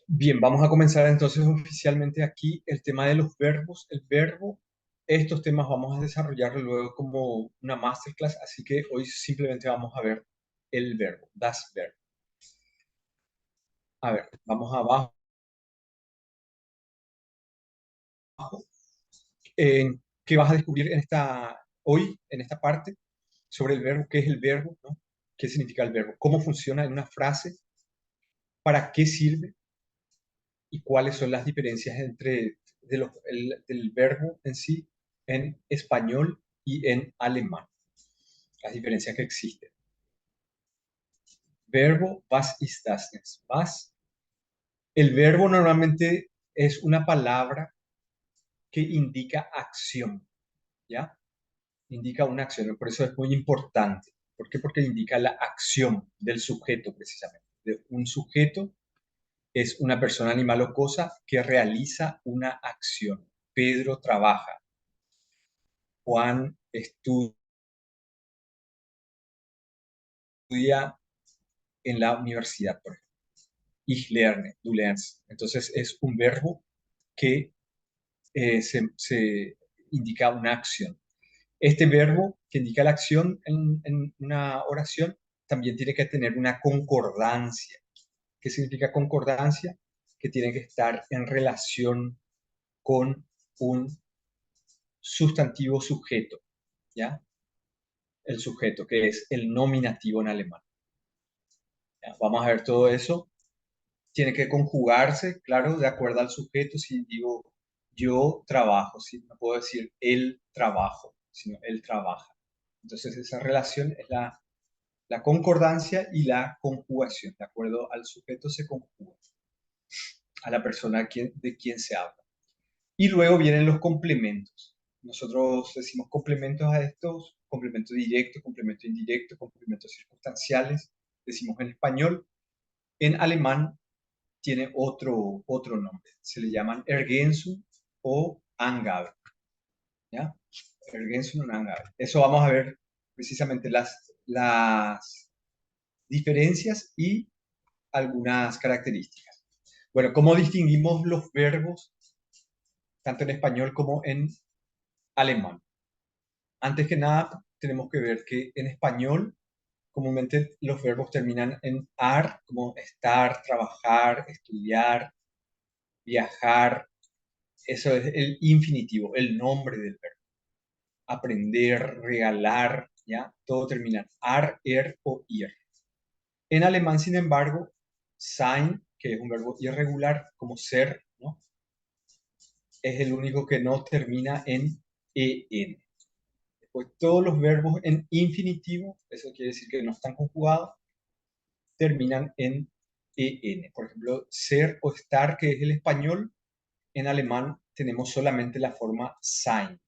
Bien, vamos a comenzar entonces oficialmente aquí el tema de los verbos. El verbo, estos temas vamos a desarrollarlo luego como una masterclass, así que hoy simplemente vamos a ver el verbo, das Verb. A ver, vamos abajo. ¿Qué vas a descubrir hoy, en esta parte, sobre el verbo? ¿Qué es el verbo? ¿No? ¿Qué significa el verbo? ¿Cómo funciona en una frase? ¿Para qué sirve? ¿Y cuáles son las diferencias del verbo en sí en español y en alemán? Las diferencias que existen. Verbo, was ist das jetzt? Was. El verbo normalmente es una palabra que indica acción, ¿ya? Indica una acción, por eso es muy importante. ¿Por qué? Porque indica la acción del sujeto, precisamente. Un sujeto es una persona, animal o cosa que realiza una acción. Pedro trabaja. Juan estudia en la universidad, por ejemplo. Ich lerne, du lernst. Entonces es un verbo que se indica una acción. Este verbo que indica la acción en una oración también tiene que tener una concordancia. ¿Qué significa concordancia? Que tiene que estar en relación con un sustantivo sujeto, ¿ya? El sujeto, que es el nominativo en alemán. ¿Ya? Vamos a ver todo eso. Tiene que conjugarse, claro, de acuerdo al sujeto. Si digo yo trabajo, si no puedo decir el trabajo, sino él trabaja. Entonces esa relación es la concordancia y la conjugación. De acuerdo al sujeto se conjuga, a la persona de quien se habla. Y luego vienen los complementos. Nosotros decimos complementos a estos, complemento directo, complemento indirecto, complementos circunstanciales, decimos en español. En alemán tiene otro nombre. Se le llaman Ergänzung o Angabe. ¿Ya? Ergänzung o Angabe. Eso vamos a ver precisamente las diferencias y algunas características. Bueno, ¿cómo distinguimos los verbos tanto en español como en alemán? Antes que nada, tenemos que ver que en español comúnmente los verbos terminan en ar, como estar, trabajar, estudiar, viajar. Eso es el infinitivo, el nombre del verbo. Aprender, regalar, ¿ya? Todo termina en ar, er o ir. En alemán, sin embargo, sein, que es un verbo irregular, como ser, ¿no? Es el único que no termina en en. Pues todos los verbos en infinitivo, eso quiere decir que no están conjugados, terminan en en. Por ejemplo, ser o estar, que es el español, en alemán tenemos solamente la forma sein,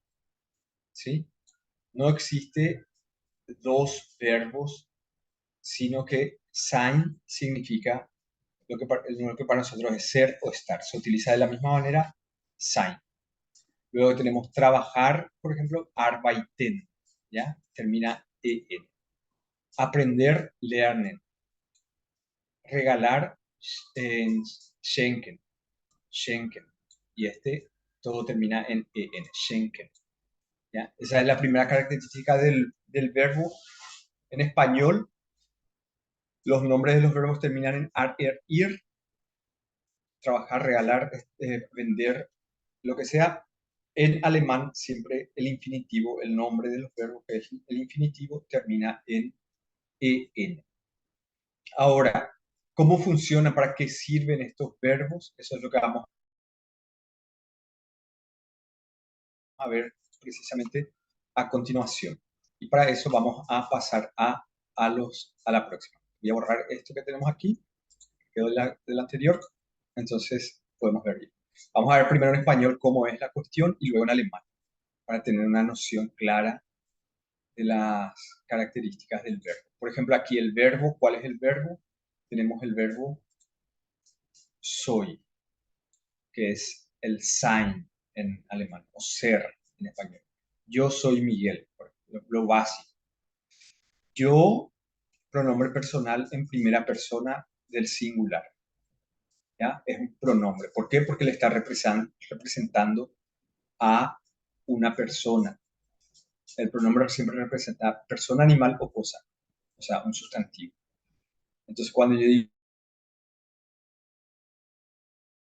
¿sí? No existe dos verbos, sino que sein significa lo que para nosotros es ser o estar. Se utiliza de la misma manera sein. Luego tenemos trabajar, por ejemplo, arbeiten, ¿ya? Termina en. Aprender, lernen. Regalar, schenken, schenken. Y todo termina en schenken. ¿Ya? Esa es la primera característica del verbo. En español, los nombres de los verbos terminan en ar, er, ir. Trabajar, regalar, vender, lo que sea. En alemán, siempre el infinitivo, el nombre de los verbos, que es el infinitivo, termina en en. Ahora, ¿cómo funciona? ¿Para qué sirven estos verbos? Eso es lo que vamos a ver precisamente a continuación. Y para eso vamos a pasar a la próxima. Voy a borrar esto que tenemos aquí, que quedó del anterior, entonces podemos ver bien. Vamos a ver primero en español cómo es la cuestión y luego en alemán, para tener una noción clara de las características del verbo. Por ejemplo, aquí el verbo, ¿cuál es el verbo? Tenemos el verbo soy, que es el sein en alemán, o ser en español. Yo soy Miguel, por ejemplo, lo básico. Yo, pronombre personal en primera persona del singular. ¿ya? Es un pronombre. ¿Por qué? Porque le está representando a una persona. El pronombre siempre representa persona, animal o cosa, o sea, un sustantivo. Entonces, cuando yo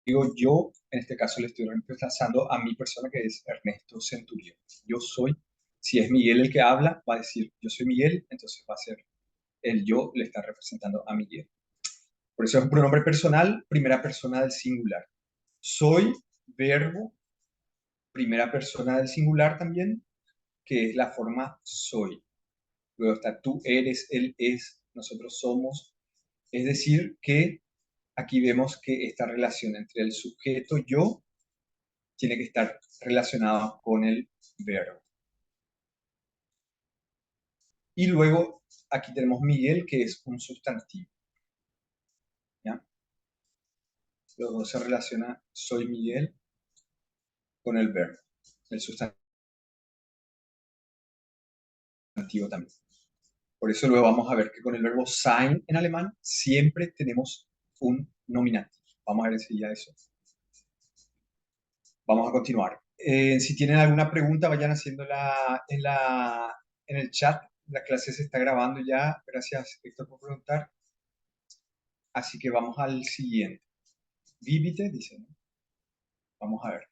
digo yo, en este caso le estoy reemplazando a mi persona, que es Ernesto Centurión. Yo soy, si es Miguel el que habla, va a decir yo soy Miguel, entonces va a ser el yo le está representando a Miguel. Por eso es un pronombre personal, primera persona del singular. Soy, verbo, primera persona del singular también, que es la forma soy. Luego está tú eres, él es, nosotros somos. Es decir, que aquí vemos que esta relación entre el sujeto yo tiene que estar relacionada con el verbo. Y luego aquí tenemos Miguel, que es un sustantivo. ¿Ya? Luego se relaciona soy Miguel con el verbo, el sustantivo también. Por eso luego vamos a ver que con el verbo sein en alemán siempre tenemos un nominativo. Vamos a ver enseguida eso. Vamos a continuar. Si tienen alguna pregunta, vayan haciéndola en el chat. La clase se está grabando ya. Gracias, Héctor, por preguntar. Así que vamos al siguiente. Vivite, dice, ¿no? Vamos a ver.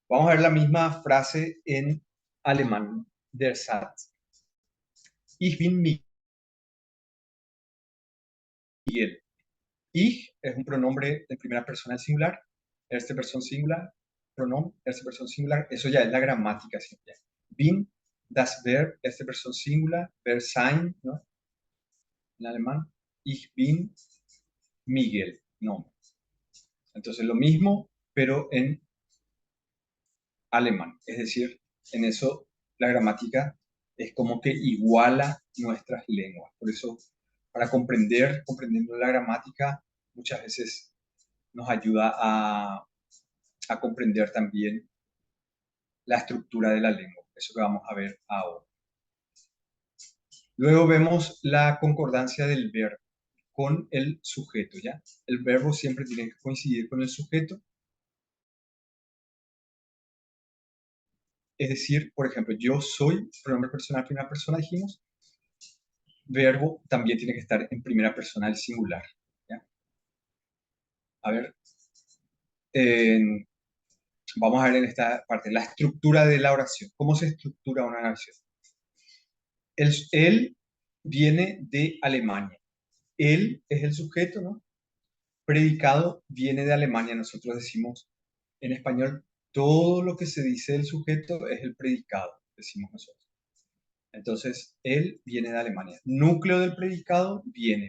Vamos a ver la misma frase en alemán. Der Satz. Ich bin Miguel. Ich es un pronombre de primera persona singular. Erste persona singular. Pronombre, erste persona singular. Eso ya es la gramática siempre. Bin, das Verb, erste persona singular. Verb sein, ¿no? En alemán. Ich bin Miguel. No. Entonces lo mismo, pero en alemán. Es decir, en eso la gramática es como que iguala nuestras lenguas. Por eso, para comprendiendo la gramática, muchas veces nos ayuda a comprender también la estructura de la lengua. Eso que vamos a ver ahora. Luego vemos la concordancia del verbo con el sujeto, ¿ya? El verbo siempre tiene que coincidir con el sujeto. Es decir, por ejemplo, yo soy, pronombre personal, primera persona, dijimos. Verbo también tiene que estar en primera persona del singular, ¿ya? A ver, en- vamos a ver en esta parte la estructura de la oración. ¿Cómo se estructura una oración? Él viene de Alemania. Él es el sujeto, ¿no? Predicado viene de Alemania. Nosotros decimos en español, todo lo que se dice del sujeto es el predicado, decimos nosotros. Entonces, él viene de Alemania. Núcleo del predicado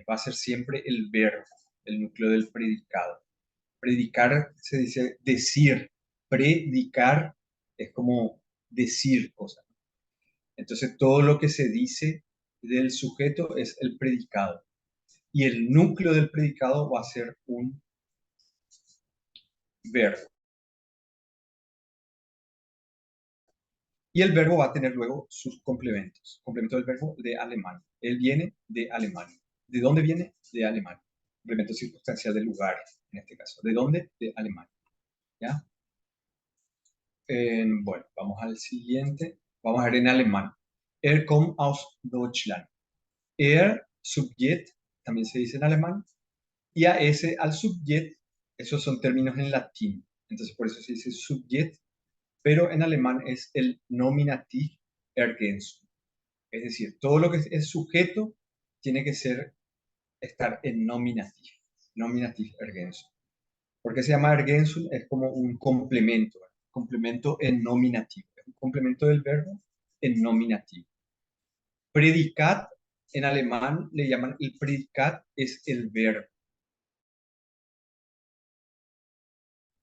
va a ser siempre el verbo, el núcleo del predicado. Predicar se dice decir. Predicar es como decir cosas. Entonces, todo lo que se dice del sujeto es el predicado. Y el núcleo del predicado va a ser un verbo. Y el verbo va a tener luego sus complementos. Complemento del verbo de Alemania. Él viene de Alemania. ¿De dónde viene? De Alemania. Complemento circunstancial del lugar, en este caso. ¿De dónde? De Alemania. ¿Ya? Bueno, vamos al siguiente. Vamos a ver en alemán. Er kommt aus Deutschland. Subjekt, también se dice en alemán. Y a ese, al subjekt, esos son términos en latín. Entonces, por eso se dice subjekt, pero en alemán es el nominativ ergänzung. Es decir, todo lo que es sujeto tiene que estar en nominativ. Nominativ ergänzung. ¿Por qué se llama ergänzung? Es como un complemento, ¿verdad? Complemento en nominativo. Es un complemento del verbo en nominativo. Predicat, en alemán le llaman el predicat, es el verbo.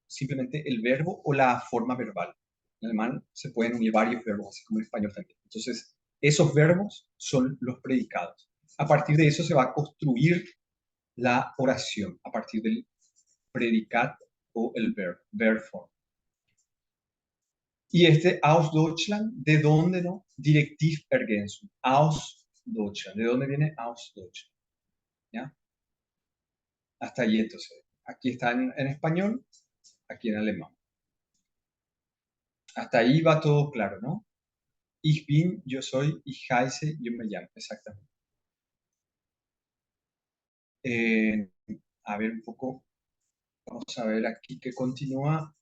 Simplemente el verbo o la forma verbal. En alemán se pueden unir varios verbos, así como en español también. Entonces, esos verbos son los predicados. A partir de eso se va a construir la oración, a partir del predicat o el verb form. Y este aus Deutschland, ¿de dónde no? Directiv Ergänzung. Aus Deutschland. ¿De dónde viene aus Deutschland? ¿Ya? Hasta allí entonces. Aquí está en español, aquí en alemán. Hasta ahí va todo claro, ¿no? Ich bin, yo soy, ich heiße, yo me llamo, exactamente. Eh, a ver un poco, vamos a ver aquí que continúa.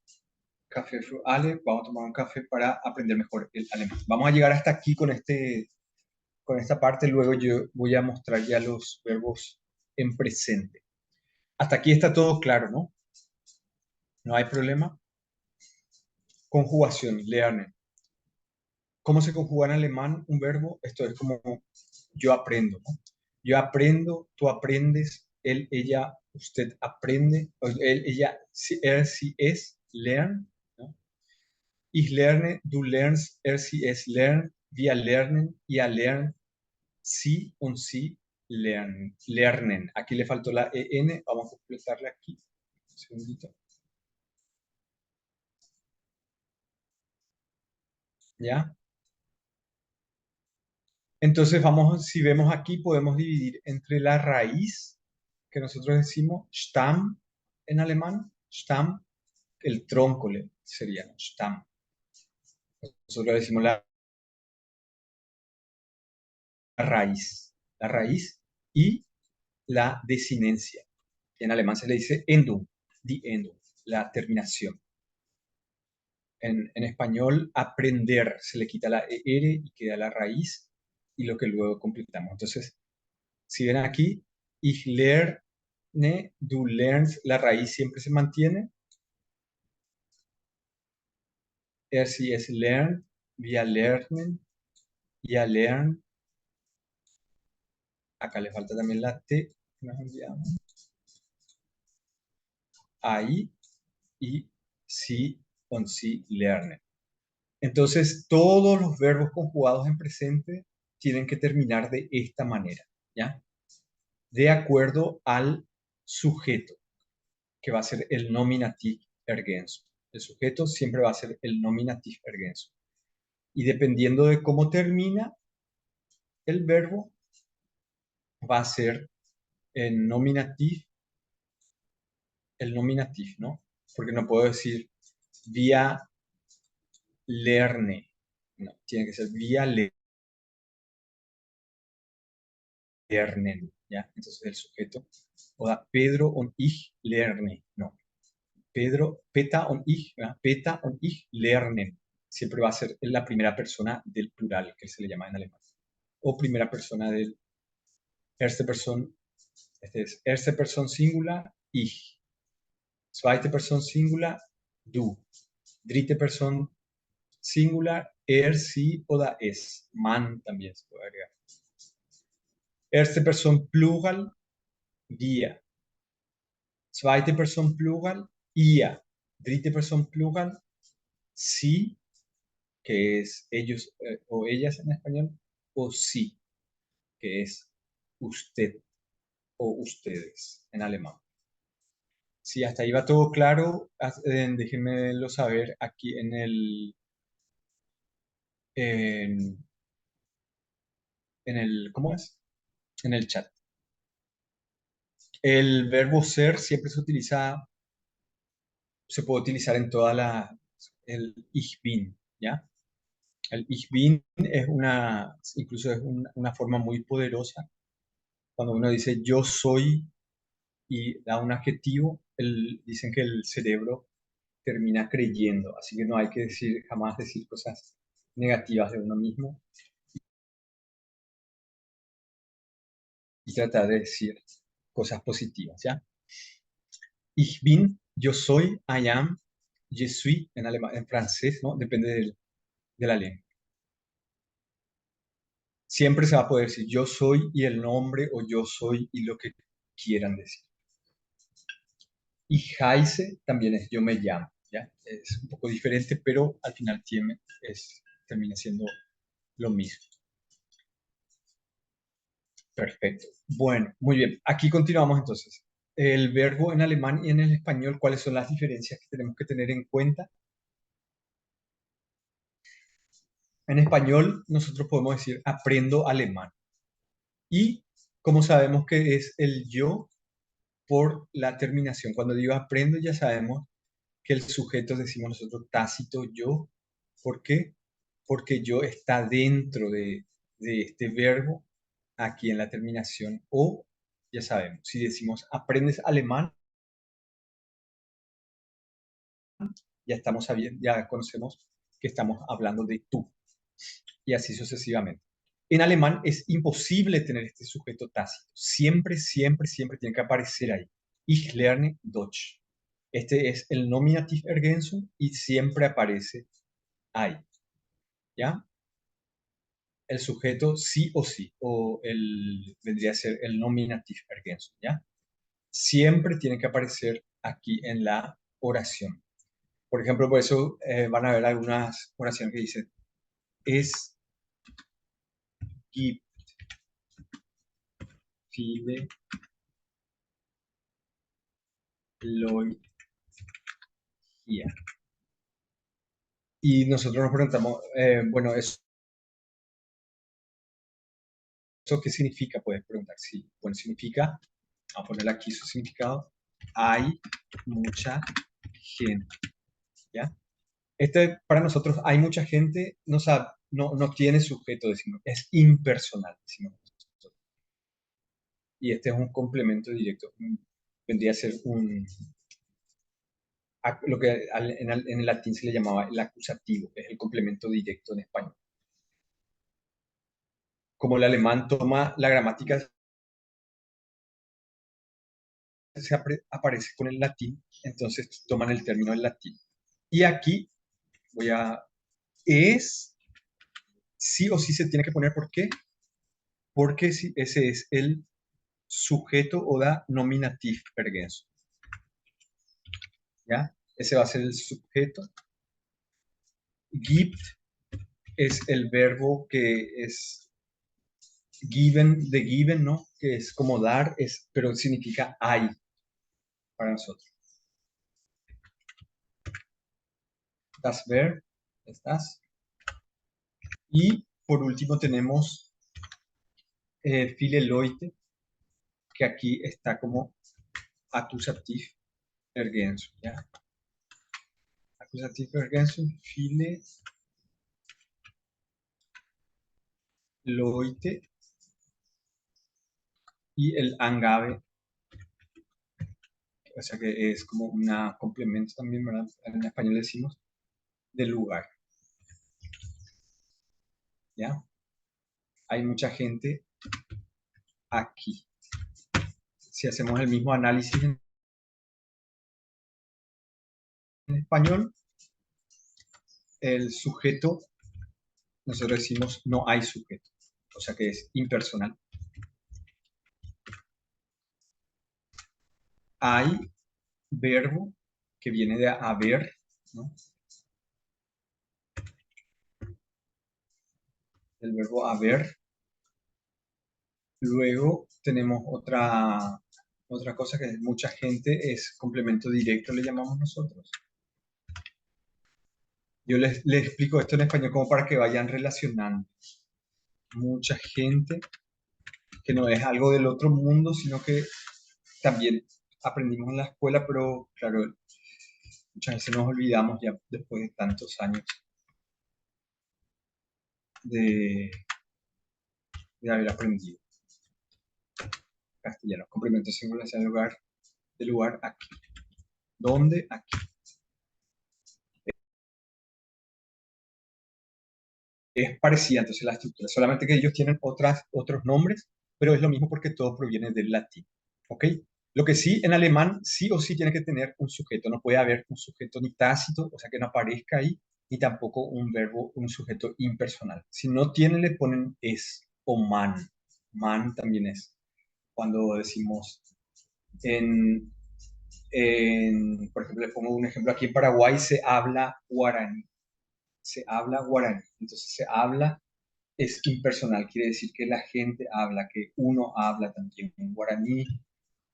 Café Ale, vamos a tomar un café para aprender mejor el alemán. Vamos a llegar hasta aquí con esta parte, luego yo voy a mostrar ya los verbos en presente. Hasta aquí está todo claro, ¿no? No hay problema. Conjugación, lernen. ¿Cómo se conjuga en alemán un verbo? Esto es como yo aprendo, ¿no? Yo aprendo, tú aprendes, él, ella, usted aprende, él, ella, él, sie, es, lernen, ¿no? Ich lerne, du lernst, sie, es lernt, wir lernen, ihr lernt, sie und sie lernen. Lernen. Aquí le faltó la EN, vamos a completarla aquí. Un segundito. ¿Ya? Entonces vamos, si vemos aquí, podemos dividir entre la raíz, que nosotros decimos Stamm en alemán, Stamm, el tronco sería, ¿no? Stamm. Nosotros decimos la raíz y la desinencia. En alemán se le dice Endung, die Endung, la terminación. En español, aprender, se le quita la ER y queda la raíz y lo que luego completamos. Entonces, si ven aquí, ich lerne, du lernst, la raíz siempre se mantiene. Sie, es lernt, wir lernen, ihr lernt. Acá le falta también la T, nos enviamos. Ahí, y sie und sie lernen. Entonces, todos los verbos conjugados en presente tienen que terminar de esta manera, ¿ya? De acuerdo al sujeto, que va a ser el nominativ ergänzung. El sujeto siempre va a ser el nominativ ergänzung. Y dependiendo de cómo termina el verbo, va a ser el nominativ, ¿no? Porque no puedo decir via lerne, no, tiene que ser via lernen, ¿ya? Entonces el sujeto, o da Pedro und ich lerne, no. Pedro, Peta und ich, ¿verdad? Peta und ich lernen. Siempre va a ser la primera persona del plural, que se le llama en alemán. O primera persona del erste Person, este es erste Person singular, ich. Zweite Person singular, du. Dritte Person singular, sie oder es. Man también se puede agregar. Erste Person plural, wir. Zweite Person plural, ihr. Dritte Person plural, sie, que es ellos o ellas en español, o sí, que es usted o ustedes en alemán. Si hasta ahí va todo claro, déjenmelo saber aquí en, ¿cómo es? En el chat. El verbo ser siempre se puede utilizar en el ich bin, ¿ya? El ich bin es incluso es una forma muy poderosa. Cuando uno dice yo soy y da un adjetivo, dicen que el cerebro termina creyendo, así que no hay que jamás decir cosas negativas de uno mismo y tratar de decir cosas positivas, ¿ya? Ich bin, yo soy, I am, je suis en alemán, en francés, ¿no? Depende de la lengua. Siempre se va a poder decir yo soy y el nombre o yo soy y lo que quieran decir. Y heiße también es yo me llamo, ¿ya? Es un poco diferente, pero al final termina siendo lo mismo. Perfecto. Bueno, muy bien. Aquí continuamos entonces. El verbo en alemán y en el español, ¿cuáles son las diferencias que tenemos que tener en cuenta? En español nosotros podemos decir aprendo alemán. Y como sabemos que es el yo, por la terminación. Cuando digo aprendo, ya sabemos que el sujeto, decimos nosotros, tácito yo. ¿Por qué? Porque yo está dentro de este verbo aquí en la terminación. O, ya sabemos, si decimos aprendes alemán, ya estamos sabiendo, ya conocemos que estamos hablando de tú. Y así sucesivamente. En alemán es imposible tener este sujeto tácito. Siempre, siempre, siempre tiene que aparecer ahí. Ich lerne Deutsch. Este es el Nominativ Ergänzung y siempre aparece ahí. ¿Ya? El sujeto sí o sí, o vendría a ser el Nominativ Ergänzung. ¿Ya? Siempre tiene que aparecer aquí en la oración. Por ejemplo, por eso van a ver algunas oraciones que dicen es gibt viele Leute hier. Y nosotros nos preguntamos, bueno, ¿eso qué significa? Puedes preguntar. Sí, bueno, significa, vamos a poner aquí su significado, hay mucha gente, ¿ya? Este, para nosotros, hay mucha gente, no tiene sujeto, decimos, es impersonal, decimos nosotros. Y este es un complemento directo. Vendría a ser lo que en el latín se le llamaba el acusativo, es el complemento directo en español. Como el alemán toma la gramática, aparece con el latín, entonces toman el término del latín. Y aquí es, sí o sí se tiene que poner, ¿por qué? Porque si ese es el sujeto o da nominativ ergänzung. ¿Ya? Ese va a ser el sujeto. Gibt es el verbo que es given, de given, ¿no? Que es como dar, pero significa hay para nosotros. Das Verb, estás. Y por último tenemos viele Leute, que aquí está como accusativ ergänzung, ¿ya? Accusativ ergänzung, viele Leute y el Angabe, o sea que es como un complemento también, ¿verdad? En español decimos del lugar, ¿ya? Hay mucha gente aquí. Si hacemos el mismo análisis en español, el sujeto, nosotros decimos no hay sujeto, o sea que es impersonal. Hay verbo que viene de haber, ¿no? El verbo haber. Luego tenemos otra cosa que es mucha gente, es complemento directo, le llamamos nosotros. Yo les explico esto en español como para que vayan relacionando. Mucha gente, que no es algo del otro mundo, sino que también aprendimos en la escuela, pero claro, muchas veces nos olvidamos ya después de tantos años de, de haber aprendido castellano. Complemento singular en lugar de lugar aquí. ¿Dónde? Aquí. Es parecida entonces la estructura, solamente que ellos tienen otros nombres, pero es lo mismo porque todo proviene del latín. ¿Ok? Lo que sí, en alemán, sí o sí tiene que tener un sujeto, no puede haber un sujeto ni tácito, o sea que no aparezca ahí, ni tampoco un verbo, un sujeto impersonal. Si no tiene, le ponen es o man. Man también es. Cuando decimos por ejemplo, le pongo un ejemplo, aquí en Paraguay se habla guaraní. Se habla guaraní. Entonces se habla es impersonal, quiere decir que la gente habla, que uno habla también en guaraní,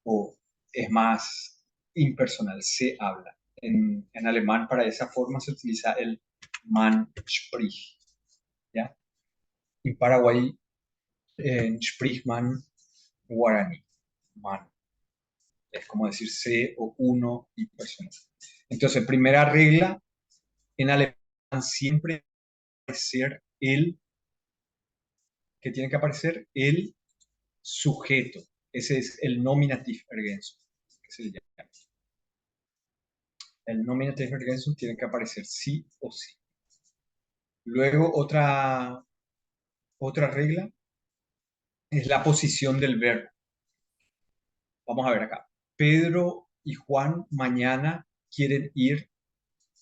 o es más impersonal, se habla. En alemán para esa forma se utiliza el man spricht, ¿ya? En Paraguay spricht man guaraní, man. Es como decir se o uno y persona. Entonces, primera regla, en alemán siempre aparecer que tiene que aparecer el sujeto. Ese es el nominativ ergänzung, que se le llama. El nominativ ergänzung tiene que aparecer sí o sí. Luego, otra regla es la posición del verbo. Vamos a ver acá. Pedro y Juan mañana quieren ir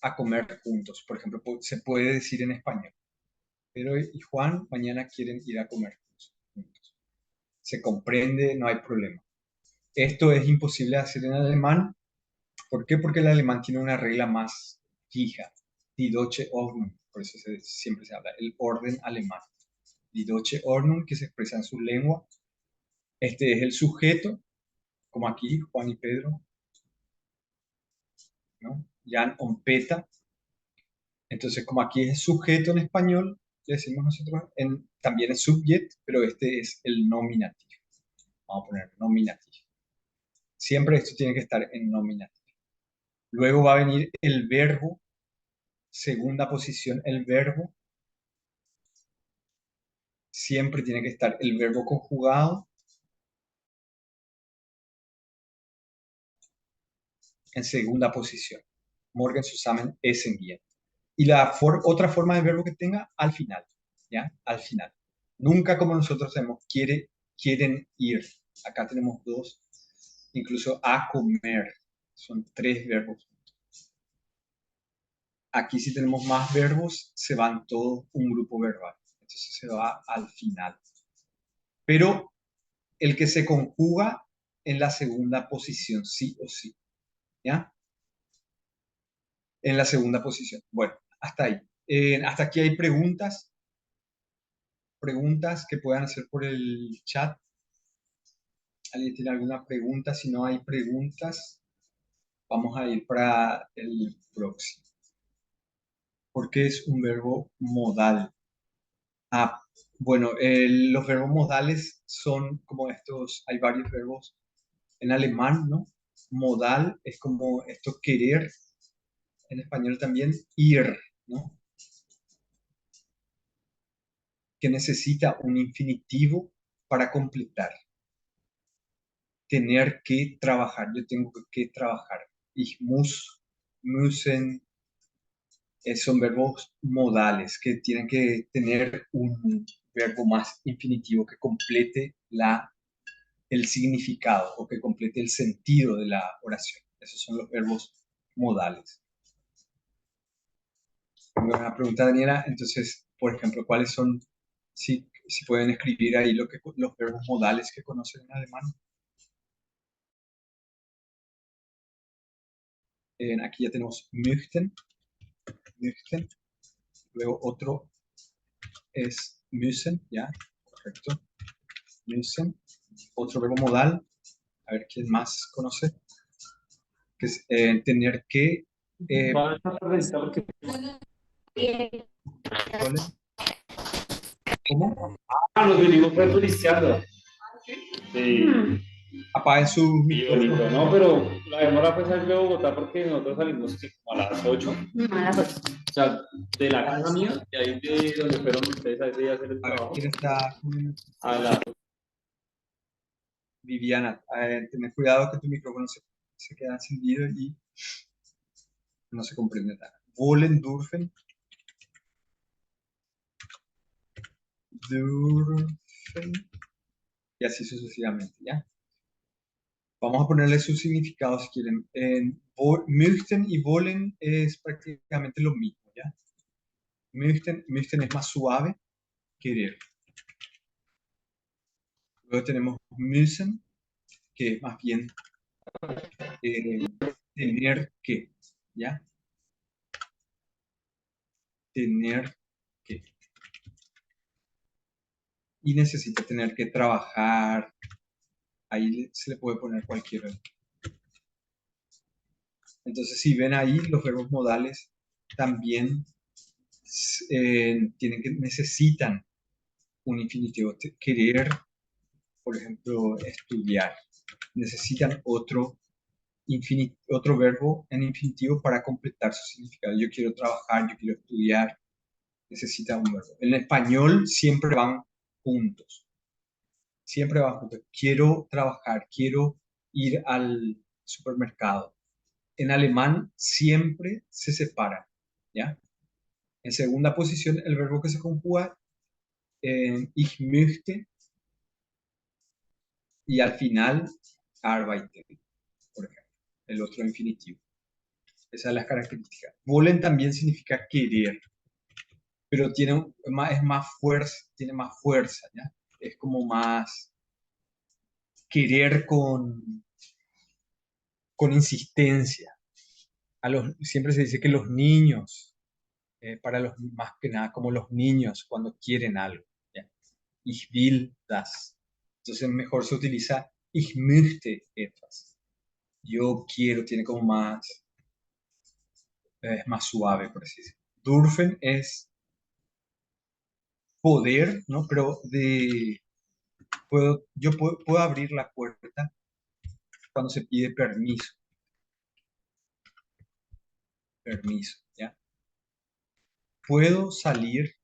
a comer juntos. Por ejemplo, se puede decir en español. Pedro y Juan mañana quieren ir a comer juntos. Se comprende, no hay problema. Esto es imposible de hacer en alemán. ¿Por qué? Porque el alemán tiene una regla más fija. Die deutsche Ordnung. Por eso siempre se habla. El orden alemán. Die deutsche Ordnung, que se expresa en su lengua. Este es el sujeto, como aquí, Juan y Pedro, ¿no? Jan und Peter. Entonces, como aquí es sujeto en español, le decimos nosotros, también es subject, pero este es el nominativo. Vamos a poner nominativo. Siempre esto tiene que estar en nominativo. Luego va a venir el verbo, segunda posición, el verbo. Siempre tiene que estar el verbo conjugado en segunda posición. Morgen zusammen essen gehen. Y la otra forma de verbo que tenga al final, ¿ya? Al final. Nunca como nosotros hacemos, quieren ir. Acá tenemos dos, incluso a comer. Son tres verbos. Aquí si tenemos más verbos, se van todos un grupo verbal. Entonces se va al final. Pero el que se conjuga en la segunda posición, sí o sí. ¿Ya? En la segunda posición. Bueno, hasta ahí. Hasta aquí hay preguntas que puedan hacer por el chat. ¿Alguien tiene alguna pregunta? Si no hay preguntas, vamos a ir para el próximo. ¿Por qué es un verbo modal? Ah, bueno, los verbos modales son como estos, hay varios verbos en alemán, ¿no? Modal es como esto querer, en español también ir, ¿no? Que necesita un infinitivo para completar. Tener que trabajar, yo tengo que trabajar. Ich muss, müssen, son verbos modales que tienen que tener un verbo más infinitivo que complete el significado o que complete el sentido de la oración. Esos son los verbos modales. Tengo una pregunta, Daniela. Entonces, por ejemplo, ¿cuáles son, si pueden escribir ahí los verbos modales que conocen en alemán? Aquí ya tenemos möchten. Luego otro es müssen, ¿ya? Correcto. Müssen. Otro verbo modal. A ver quién más conoce. Que es tener que. ¿Cómo? Nos venimos referenciando. Sí. Apaguen su Micrófono. No, pero la demora fue salir de Bogotá porque nosotros salimos como a las 8. A las 8. O sea, de la casa mía, y ahí de donde fueron ustedes a ese día a hacer el A ver, trabajo. ¿quién está? A las Viviana, ten cuidado que tu micrófono se queda encendido y no se comprende nada. Wollen, dürfen. Y así sucesivamente, ¿ya? Vamos a ponerle su significado si quieren. Möchten y wollen es prácticamente lo mismo, ¿ya? Möchten es más suave, querer. Luego tenemos müssen, que es más bien tener que, ¿ya? Tener que. Y necesita tener que trabajar. Ahí se le puede poner cualquiera. Entonces, si ven ahí, los verbos modales también necesitan un infinitivo. Querer, por ejemplo, estudiar. Necesitan otro otro verbo en infinitivo para completar su significado. Yo quiero trabajar, yo quiero estudiar, necesita un verbo. En español siempre van juntos, siempre van juntos. Quiero trabajar, quiero ir al supermercado. En alemán siempre se separan, ¿ya? En segunda posición, el verbo que se conjuga en ich möchte y al final arbeiten, por ejemplo, el otro infinitivo. Esa es la característica. Wollen también significa querer, pero es más fuerza, tiene más fuerza, ¿ya? Es como más querer con insistencia. Siempre se dice que los niños, más que nada, como los niños cuando quieren algo, ¿ya? Ich will das. Entonces mejor se utiliza ich möchte etwas. Yo quiero, tiene como es más suave, por así decirlo. Dürfen es poder, ¿no? Pero puedo abrir la puerta cuando se pide permiso, ¿ya? Puedo salir,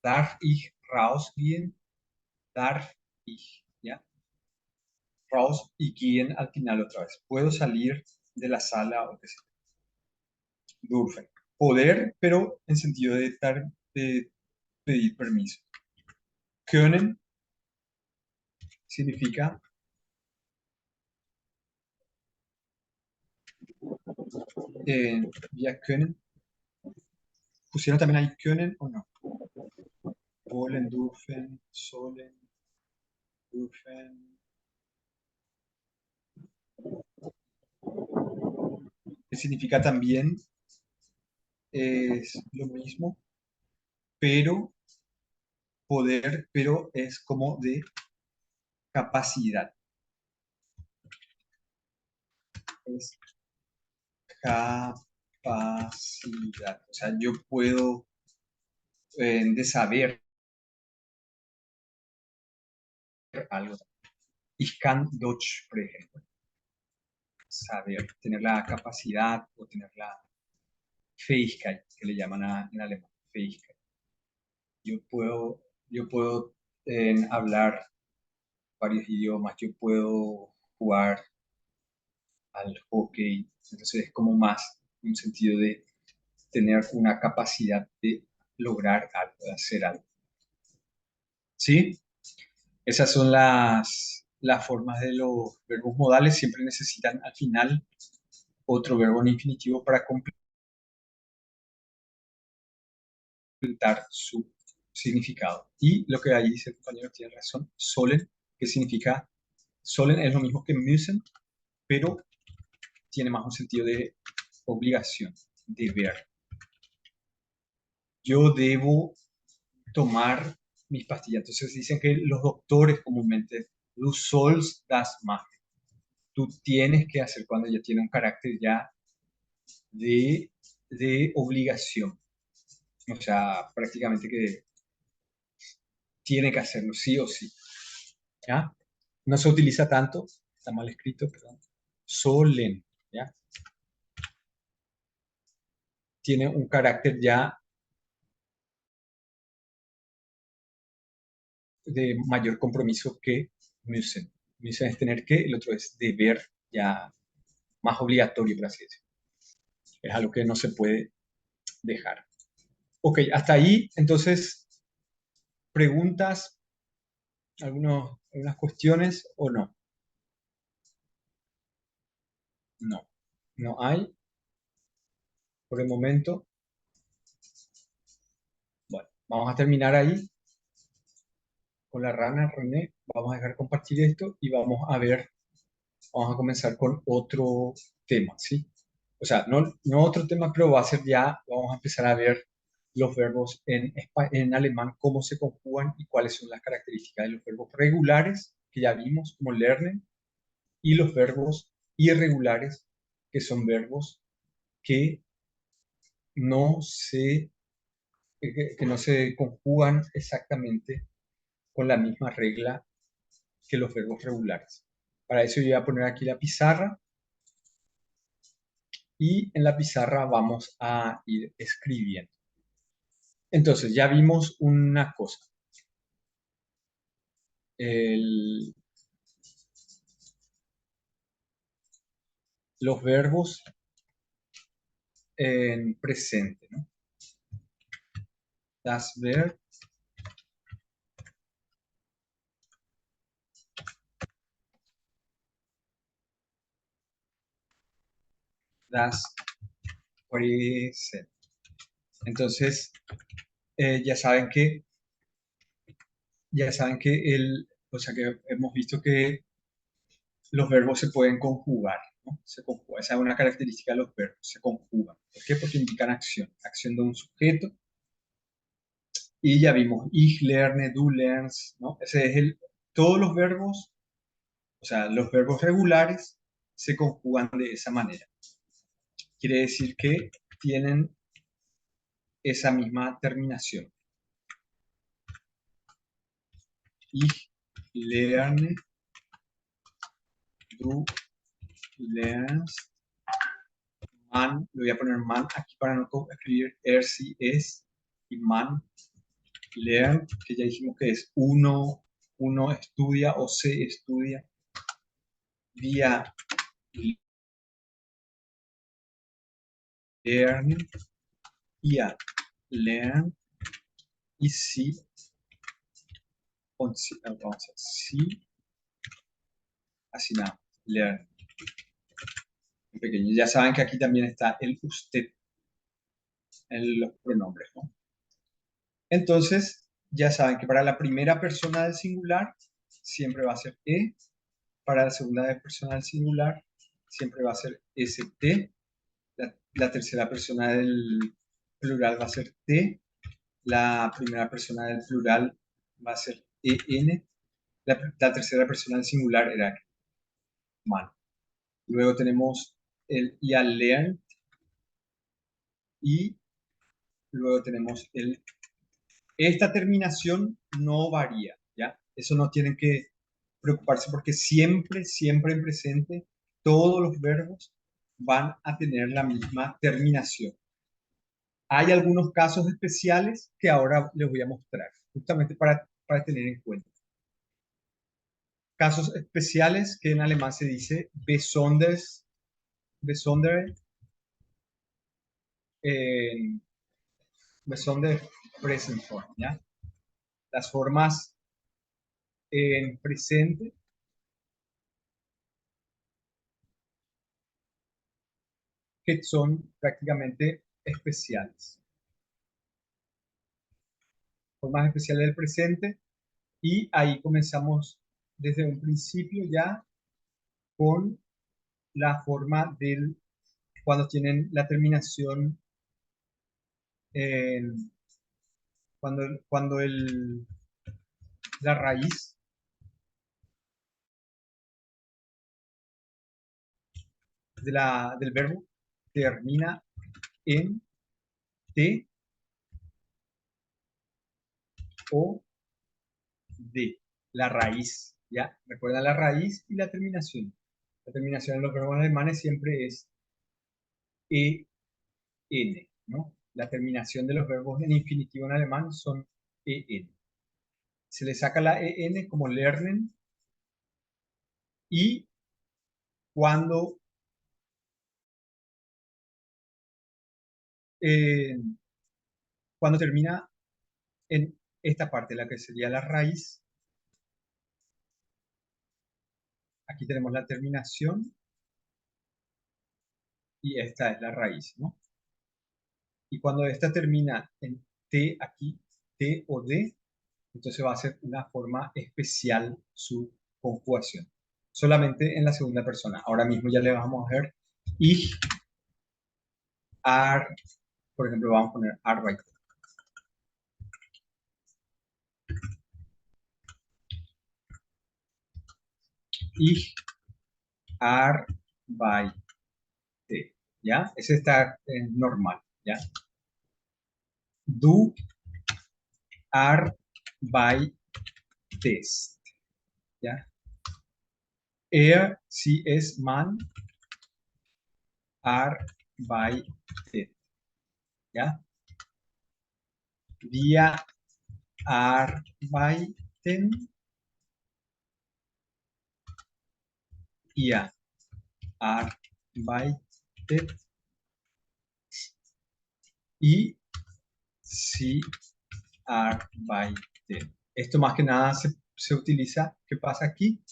darf ich rausgehen, darf ich, ¿ya? Raus y gehen al final otra vez. Puedo salir de la sala o qué sé. Dürfen. Poder, pero en sentido de pedir permiso. Können significa wir können. ¿Pusieron también ahí können o no? Wollen, dürfen, sollen, dürfen. Que significa también es lo mismo, pero poder, pero es como de capacidad. Es capacidad. O sea, yo puedo de saber algo. Ich kann Deutsch sprechen. Saber, tener la capacidad o tener la Fähigkeit, que le llaman en alemán, Fähigkeit. Yo puedo hablar varios idiomas, yo puedo jugar al hockey, entonces es como más un sentido de tener una capacidad de lograr algo, de hacer algo. ¿Sí? Esas son las formas de los verbos modales, siempre necesitan al final otro verbo en infinitivo para completar su significado. Y lo que ahí dice el compañero tiene razón, sollen, que significa, sollen es lo mismo que müssen, pero tiene más un sentido de obligación, deber. Yo debo tomar mis pastillas. Entonces dicen que los doctores comúnmente, du sollst das machen. Tú tienes que hacer cuando ya tiene un carácter ya de obligación. O sea, prácticamente que tiene que hacerlo sí o sí. ¿Ya? No se utiliza tanto, está mal escrito, perdón. Solen, ¿ya? Tiene un carácter ya de mayor compromiso que müssen. Müssen es tener que, el otro es deber, ya más obligatorio, por así decirlo. Es algo que no se puede dejar. Ok, hasta ahí, entonces, preguntas, algunas cuestiones o no. No, no hay por el momento. Bueno, vamos a terminar ahí con la rana, René. Vamos a dejar compartir esto y vamos a comenzar con otro tema, ¿sí? O sea, no otro tema, pero va a ser ya, vamos a empezar a ver los verbos en alemán, cómo se conjugan y cuáles son las características de los verbos regulares, que ya vimos, como lernen, y los verbos irregulares, que son verbos que no se, que no se conjugan exactamente con la misma regla que los verbos regulares. Para eso yo voy a poner aquí la pizarra y en la pizarra vamos a ir escribiendo. Entonces, ya vimos una cosa. Los verbos en presente, ¿no? Das Verb, das Present. Entonces, ya saben que o sea que hemos visto que los verbos se pueden conjugar, ¿no? Se conjuga. Esa es una característica de los verbos, se conjugan. ¿Por qué? Porque indican acción de un sujeto. Y ya vimos ich lerne, du lernst, ¿no? Ese es todos los verbos, o sea, los verbos regulares se conjugan de esa manera. Quiere decir que tienen esa misma terminación. Ich lerne, du lernst, man, le voy a poner man aquí para no escribir er, si, es, y man, learn, que ya dijimos que es uno estudia o se estudia, vía learn, vía learn, y si, vamos a hacer si, así nada, learn. En pequeño. Ya saben que aquí también está el usted en los pronombres, ¿no? Entonces, ya saben que para la primera persona del singular siempre va a ser e, para la segunda persona del singular siempre va a ser st, la tercera persona del plural va a ser t, la primera persona del plural va a ser en, la tercera persona del singular era man. Luego tenemos el ya learned y luego tenemos esta terminación no varía, ¿ya? Eso no tienen que preocuparse porque siempre, siempre en presente, todos los verbos van a tener la misma terminación. Hay algunos casos especiales que ahora les voy a mostrar, justamente para tener en cuenta. Casos especiales que en alemán se dice besondere present form, ¿ya? Las formas en presente que son prácticamente especiales. Formas especiales del presente, y ahí comenzamos desde un principio ya con la forma del, cuando tienen la terminación, cuando la raíz del verbo termina en T o D, la raíz, ¿ya? Recuerda la raíz y la terminación. La terminación en los verbos alemanes siempre es EN, ¿no? La terminación de los verbos en infinitivo en alemán son EN. Se le saca la EN como lernen, y cuando eh, cuando termina en esta parte, la que sería la raíz, aquí tenemos la terminación y esta es la raíz, ¿no? Y cuando esta termina en T aquí, T o D, entonces va a ser una forma especial su conjugación. Solamente en la segunda persona. Ahora mismo ya le vamos a ver ich, ar, por ejemplo, vamos a poner arbeite. Ich arbeite. ¿Ya? Ese está normal, ¿ya? Du arbeitest, ¿ya? Si es man, ¿Ya? Wir arbeiten. Ihr arbeitet. Y sie arbeiten. Esto más que nada se utiliza. ¿Qué pasa aquí?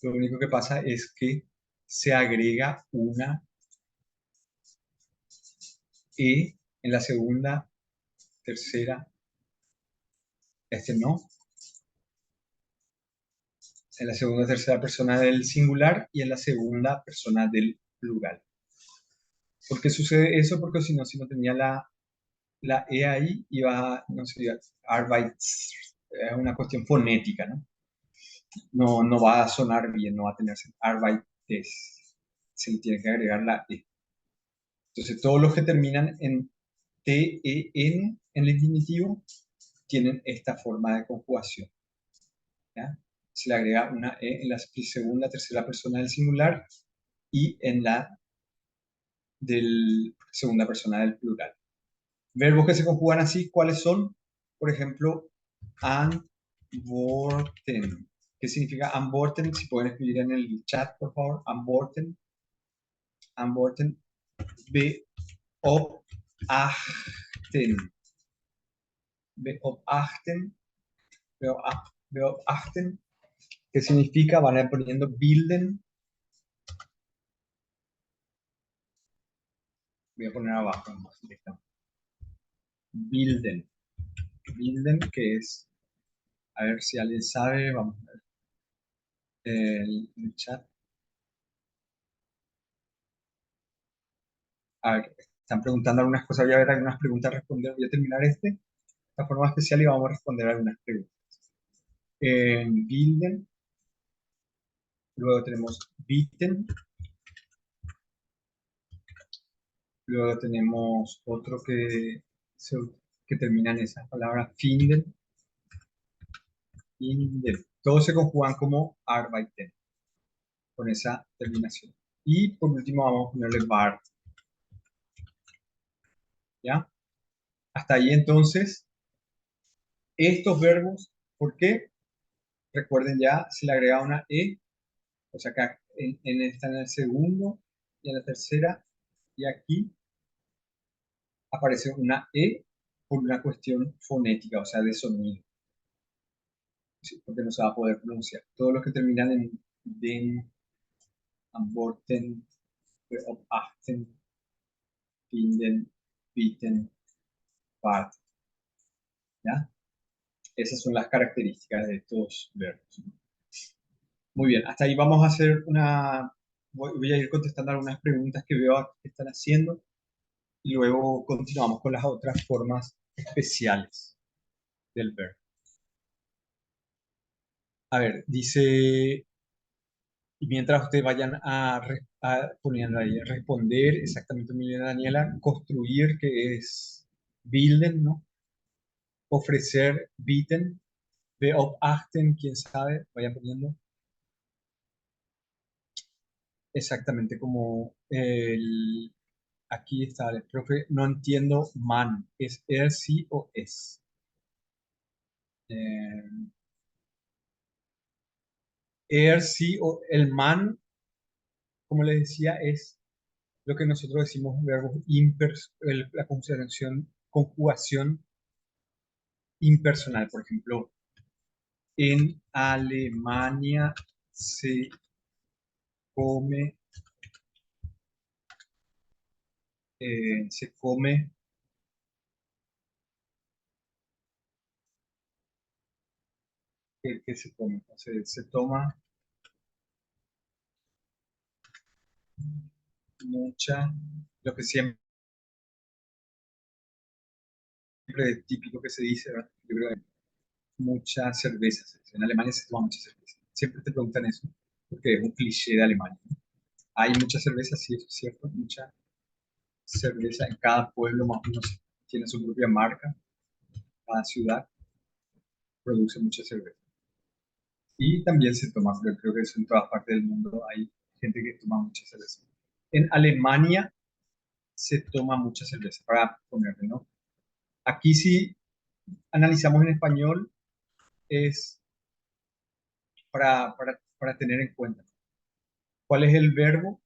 Lo único que pasa es que se agrega una E en la segunda, tercera, no, en la segunda, tercera persona del singular y en la segunda persona del plural. ¿Por qué sucede eso? Porque si no tenía la E ahí, iba, no sé, arbeits, es una cuestión fonética, ¿no? No va a sonar bien, no va a tener arbeites, se le tiene que agregar la E. Entonces, todos los que terminan en TEN en el infinitivo tienen esta forma de conjugación. ¿Ya? Se le agrega una E en la segunda, tercera persona del singular y en la segunda persona del plural. Verbos que se conjugan así, ¿cuáles son? Por ejemplo, antworten. ¿Qué significa antworten? Si pueden escribir en el chat, por favor. Antworten. Antworten. Beobachten. Beobachten. Beobachten. ¿Qué significa? Van a ir poniendo bilden. Voy a poner abajo. Bilden. Bilden, que es, a ver si alguien sabe, vamos a ver el chat. A ver, están preguntando algunas cosas, voy a ver algunas preguntas a responder, voy a terminar esta forma especial y vamos a responder algunas preguntas. Bilden, luego tenemos bitten, luego tenemos otro que termina en esa palabra, finden, finden. Todos se conjugan como arbeiten, con esa terminación. Y por último vamos a ponerle bar. ¿Ya? Hasta ahí entonces, estos verbos, ¿por qué? Recuerden ya, se le agrega una E, o sea acá está en el segundo y en la tercera, y aquí aparece una E por una cuestión fonética, o sea, de sonido, ¿sí? Porque no se va a poder pronunciar. Todos los que terminan en den, antworten, beobachten, finden, bitten, warten, ¿ya? Esas son las características de estos verbos. Muy bien, hasta ahí vamos a hacer voy a ir contestando algunas preguntas que veo que están haciendo y luego continuamos con las otras formas especiales del verbo. A ver, dice, y mientras ustedes vayan poniendo ahí, responder exactamente, Milena Daniela, construir, que es bilden, ¿no? Ofrecer, bieten, beobachten, quién sabe, vayan poniendo exactamente como aquí está el profe, no entiendo man, ¿es sí o es? Sí o el man, como les decía, es lo que nosotros decimos verbos la conjugación impersonal. Por ejemplo, en Alemania se come, se come, ¿qué se come? O sea, se toma mucha, lo que siempre es típico que se dice, ¿verdad? Yo creo que mucha cerveza. En Alemania se toma mucha cerveza. Siempre te preguntan eso, porque es un cliché de Alemania, ¿no? Hay mucha cerveza, sí, eso es cierto, mucha cerveza en cada pueblo más o menos tiene su propia marca, cada ciudad produce mucha cerveza. Y también se toma, pero creo que eso en todas partes del mundo hay gente que toma mucha cerveza. En Alemania se toma mucha cerveza, para ponerle, ¿no? Aquí si analizamos en español es para tener en cuenta. ¿Cuál es el verbo?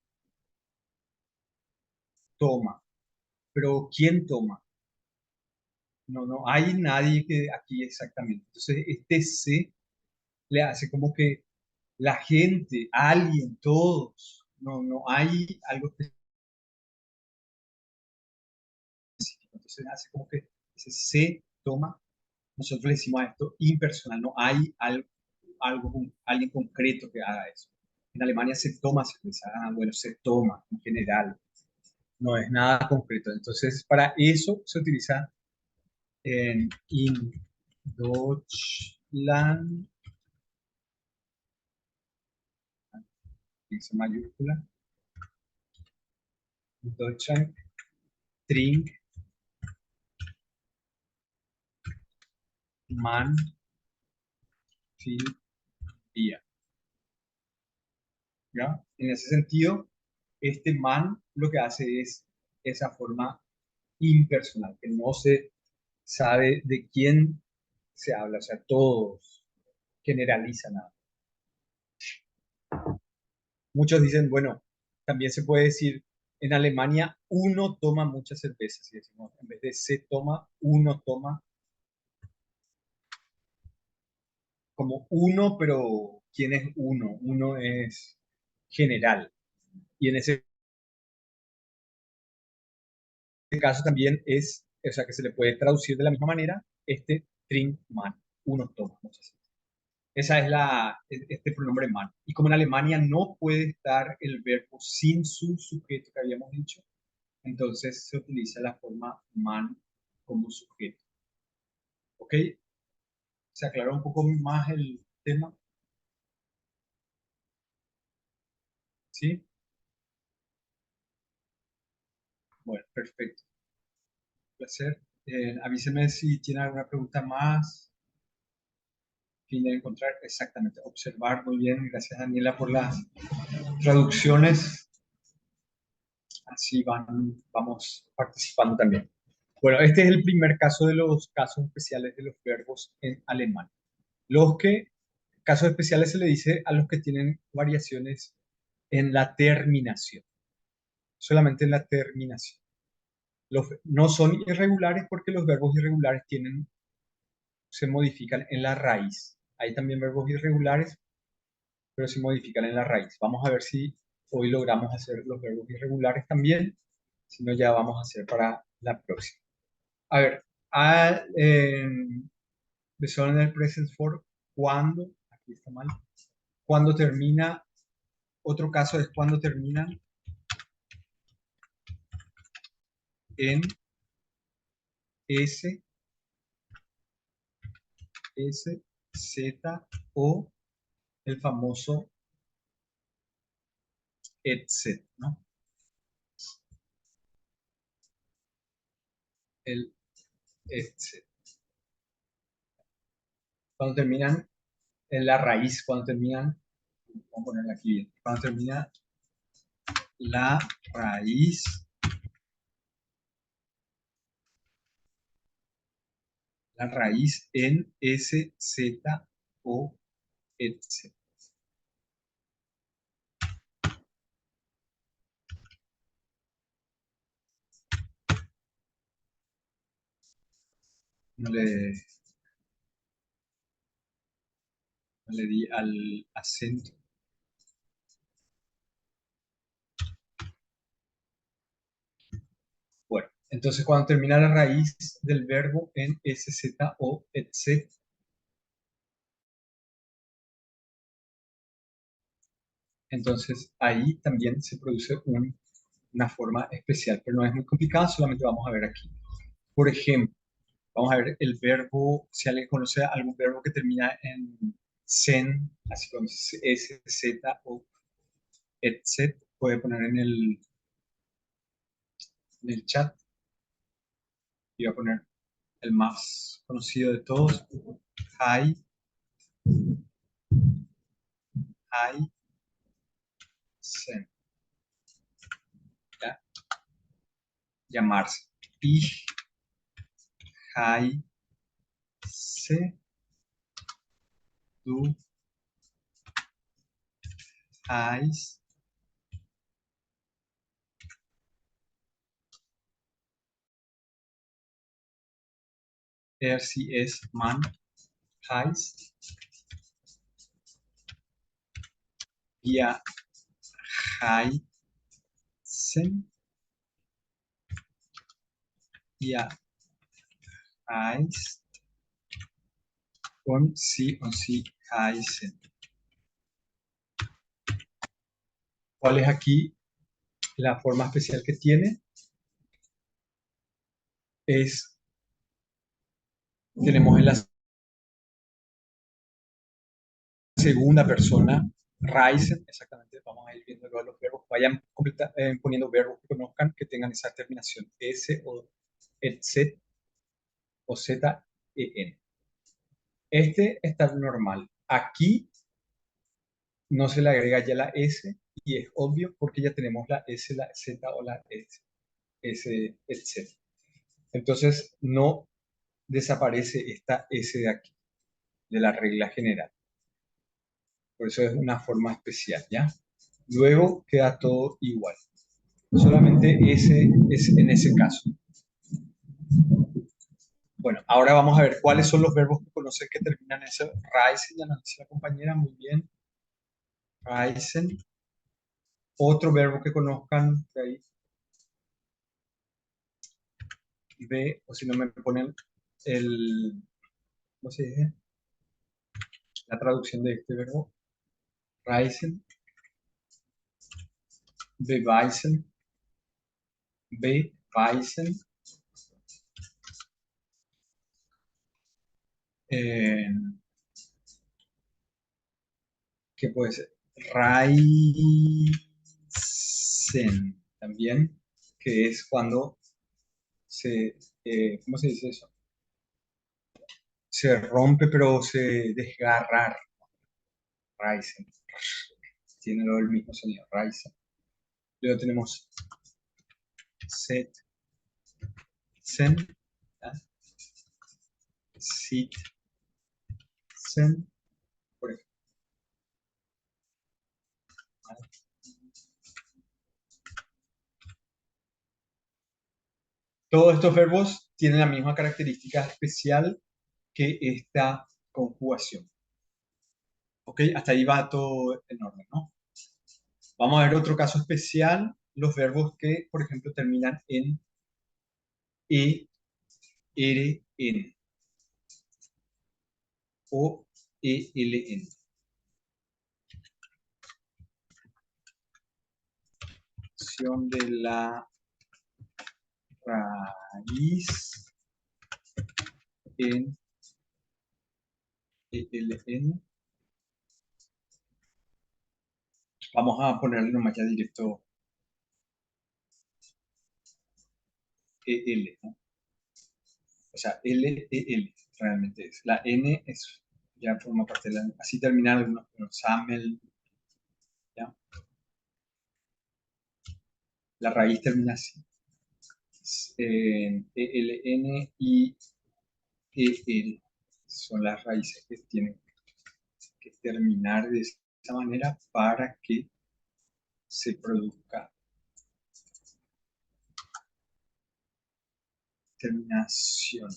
Toma. Pero ¿quién toma? No hay nadie que aquí exactamente. Entonces, este se le hace como que la gente, alguien, todos. No hay algo específico. Entonces, hace como que se toma. Nosotros le decimos a esto impersonal. No hay alguien concreto que haga eso. En Alemania se toma cerveza. Bueno, se toma en general. No es nada concreto. Entonces, para eso se utiliza in Deutschland, dice mayúscula, Deutschland trinkt man viel Bier. ¿Ya? En ese sentido, este man lo que hace es esa forma impersonal, que no se sabe de quién se habla, o sea, todos generalizan nada. Muchos dicen, bueno, también se puede decir, en Alemania uno toma muchas cervezas, y decimos, en vez de se toma, uno toma como uno, pero ¿quién es uno? Uno es general. Y en ese caso también es, o sea, que se le puede traducir de la misma manera, este trinkt man, uno toma muchas veces. Esa es este pronombre man. Y como en Alemania no puede estar el verbo sin su sujeto que habíamos dicho, entonces se utiliza la forma man como sujeto. ¿Ok? ¿Se aclaró un poco más el tema? ¿Sí? Bueno, perfecto. Un placer. Avíseme si tiene alguna pregunta más. Fin de encontrar exactamente, observar muy bien. Gracias, Daniela, por las traducciones. Así vamos participando también. Bueno, este es el primer caso de los casos especiales de los verbos en alemán. Casos especiales se le dice a los que tienen variaciones en la terminación, solamente en la terminación. No son irregulares porque los verbos irregulares se modifican en la raíz. Hay también verbos irregulares, pero se modifican en la raíz. Vamos a ver si hoy logramos hacer los verbos irregulares también, si no ya vamos a hacer para la próxima. A ver, besonders present for, cuando, aquí está mal, cuando termina, otro caso es cuando terminan en S, S, Z o el famoso etc, ¿no? El etc. Cuando terminan en la raíz, cuando terminan, vamos a ponerla aquí bien, cuando termina la raíz, en S, Z o etc. No le, no le di al acento. Bueno, entonces cuando termina la raíz del verbo en SZ o etc, entonces ahí también se produce una forma especial, pero no es muy complicada, solamente vamos a ver aquí. Por ejemplo, vamos a ver el verbo, si alguien conoce algún verbo que termina en sen, así como S, Z o etc, puede poner en el chat. Y voy a poner el más conocido de todos, hi, hi, sen. ¿Ya? llamarse. Ich heiße, du heißt, sie, es, man heißt, wir heißen, ihr heißt und sie heißen. ¿Cuál es aquí la forma especial que tiene? Tenemos en la segunda persona, Reisen, exactamente, vamos a ir viendo los verbos, vayan poniendo verbos que conozcan, que tengan esa terminación S o el Z o Z, E, N. Este está normal. Aquí no se le agrega ya la S y es obvio porque ya tenemos la S, la Z o la S, etc. Entonces no desaparece esta S de aquí, de la regla general. Por eso es una forma especial, ¿ya? Luego queda todo igual. Solamente ese es en ese caso. Bueno, ahora vamos a ver cuáles son los verbos que conocen que terminan en ese. Reisen, ya nos dice la compañera, muy bien. Reisen. Otro verbo que conozcan, de ahí. Ve, o si no me ponen ¿cómo se dice? La traducción de este verbo. Reisen, beweisen, beweisen, eh, ¿qué puede ser? Reisen, también, que es cuando ¿cómo se dice eso? Se rompe, pero se desgarrar. Reisen, tiene el mismo sonido, Reisen. Luego tenemos set, sen, sit, sen, por ejemplo. Todos estos verbos tienen la misma característica especial que esta conjugación. ¿Ok? Hasta ahí va todo en orden, ¿no? Vamos a ver otro caso especial, los verbos que, por ejemplo, terminan en E, R, N o E, L, N. De la raíz en ELN. Vamos a ponerle nomás ya directo EL, ¿no? O sea, LEL realmente es. La N es, ya forma parte de la, así terminan algunos, pero SAML, ¿ya? La raíz termina así. ELN y EL son las raíces que tienen que terminar de esa manera para que se produzca terminación.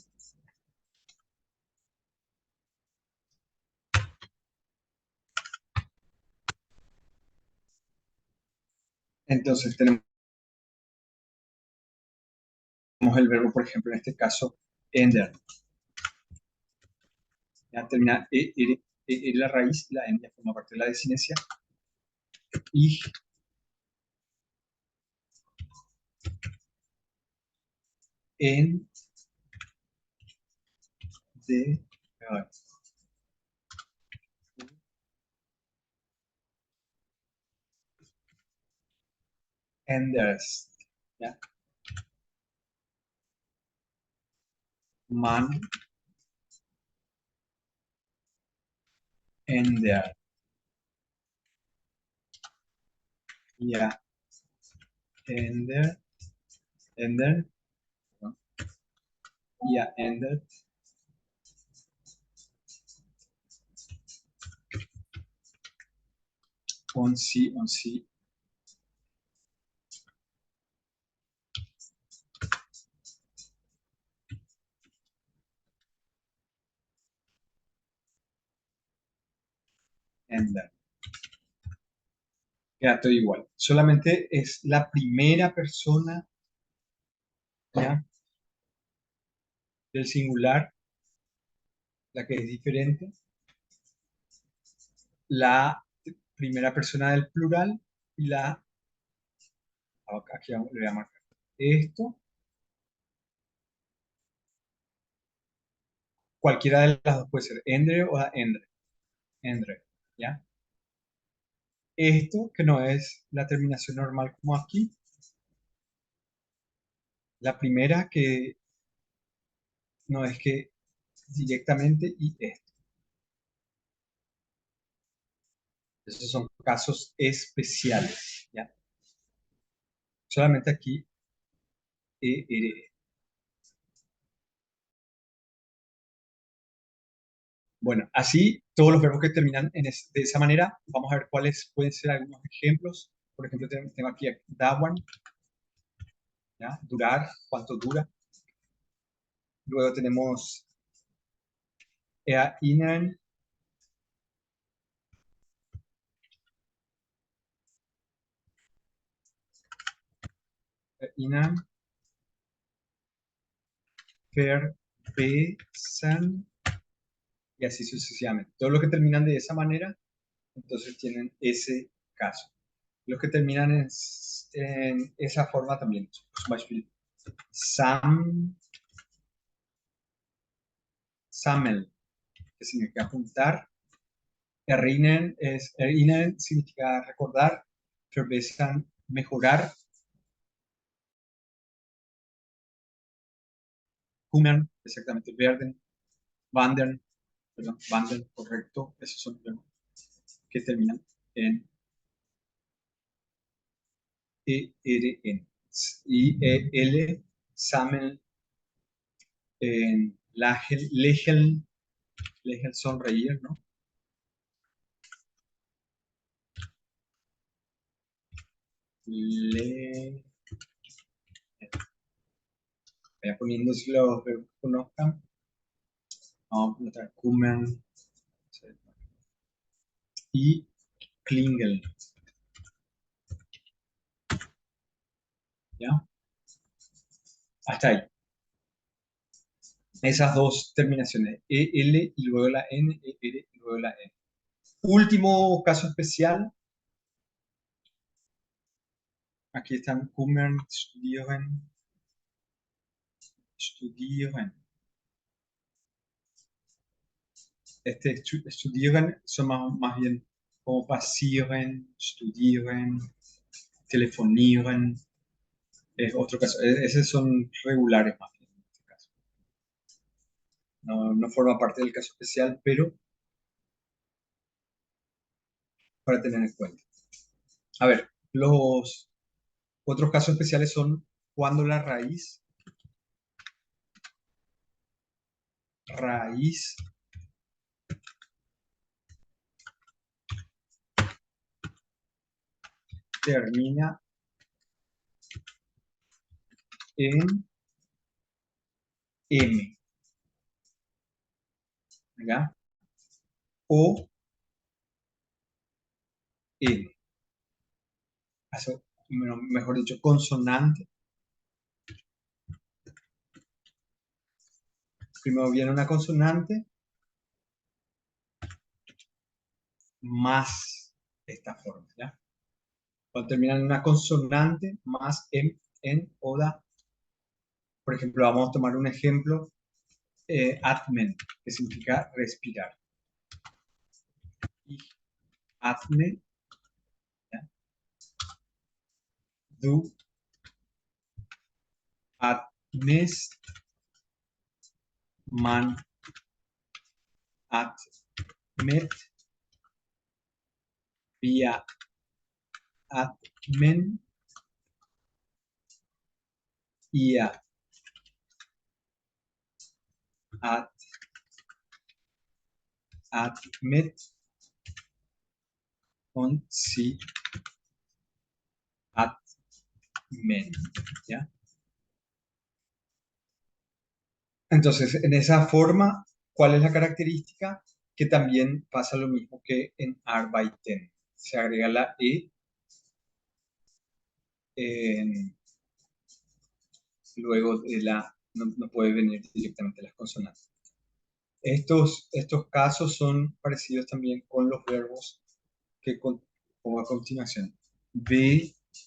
Entonces tenemos el verbo, por ejemplo, en este caso, ender. Ya termina la raíz, la N ya forma parte de la desinencia. Ich, en, de, enders. ¿Ya? Man, ender. Ya, ender, ender, ¿no? Ya ended. On C, ender. Queda todo igual. Solamente es la primera persona, ¿ya?, del singular la que es diferente. La primera persona del plural y la... Aquí le voy a marcar esto. Cualquiera de las dos puede ser endre o endre. Endre, ¿ya? Esto, que no es la terminación normal como aquí. La primera que no es que directamente y esto. Esos son casos especiales, ¿ya? Solamente aquí ERE. Bueno, así todos los verbos que terminan de esa manera, vamos a ver cuáles pueden ser algunos ejemplos. Por ejemplo, tengo aquí dawan, ¿ya? Durar, cuánto dura. Luego tenemos erinnern, erinnern, verbesen, y así sucesivamente. Todos los que terminan de esa manera, entonces tienen ese caso. Los que terminan en esa forma también. Zum Beispiel sammeln, que significa juntar. Erinnern significa recordar. Verbessern, mejorar. Kümmern, exactamente, werden. Wandern, perdón, wandern, correcto. Esos son los que terminan en ERN. Y L, sammeln, en lächeln, sonreír, ¿no? Le, vaya poniendo si los conozcan. Vamos a poner Kumen y Klingel. ¿Ya? Hasta ahí. Esas dos terminaciones, EL y luego la N, ER y luego la N. Último caso especial. Aquí están Kumen, studieren, studieren. Studieren son más bien como passieren, studieren, telefonieren. Es otro caso. Esos son regulares más bien en este caso. No forma parte del caso especial, pero para tener en cuenta. A ver, los otros casos especiales son cuando la raíz termina en M, ¿ya? O N. Eso, mejor dicho, consonante. Primero viene una consonante más esta forma, ¿ya? Cuando termina en una consonante más M, en, oda. Por ejemplo, vamos a tomar un ejemplo, atmen, que significa respirar. Ich atme, ¿ya? Du atmest, man atmet, wir atmen, Ia, at, mit und sie, at, men. ¿Ya? Entonces, en esa forma, ¿cuál es la característica? Que también pasa lo mismo que en arbeiten. Se agrega la E luego de la, no puede venir directamente las consonantes. Estos casos son parecidos también con los verbos que pongo a continuación. Begegnen,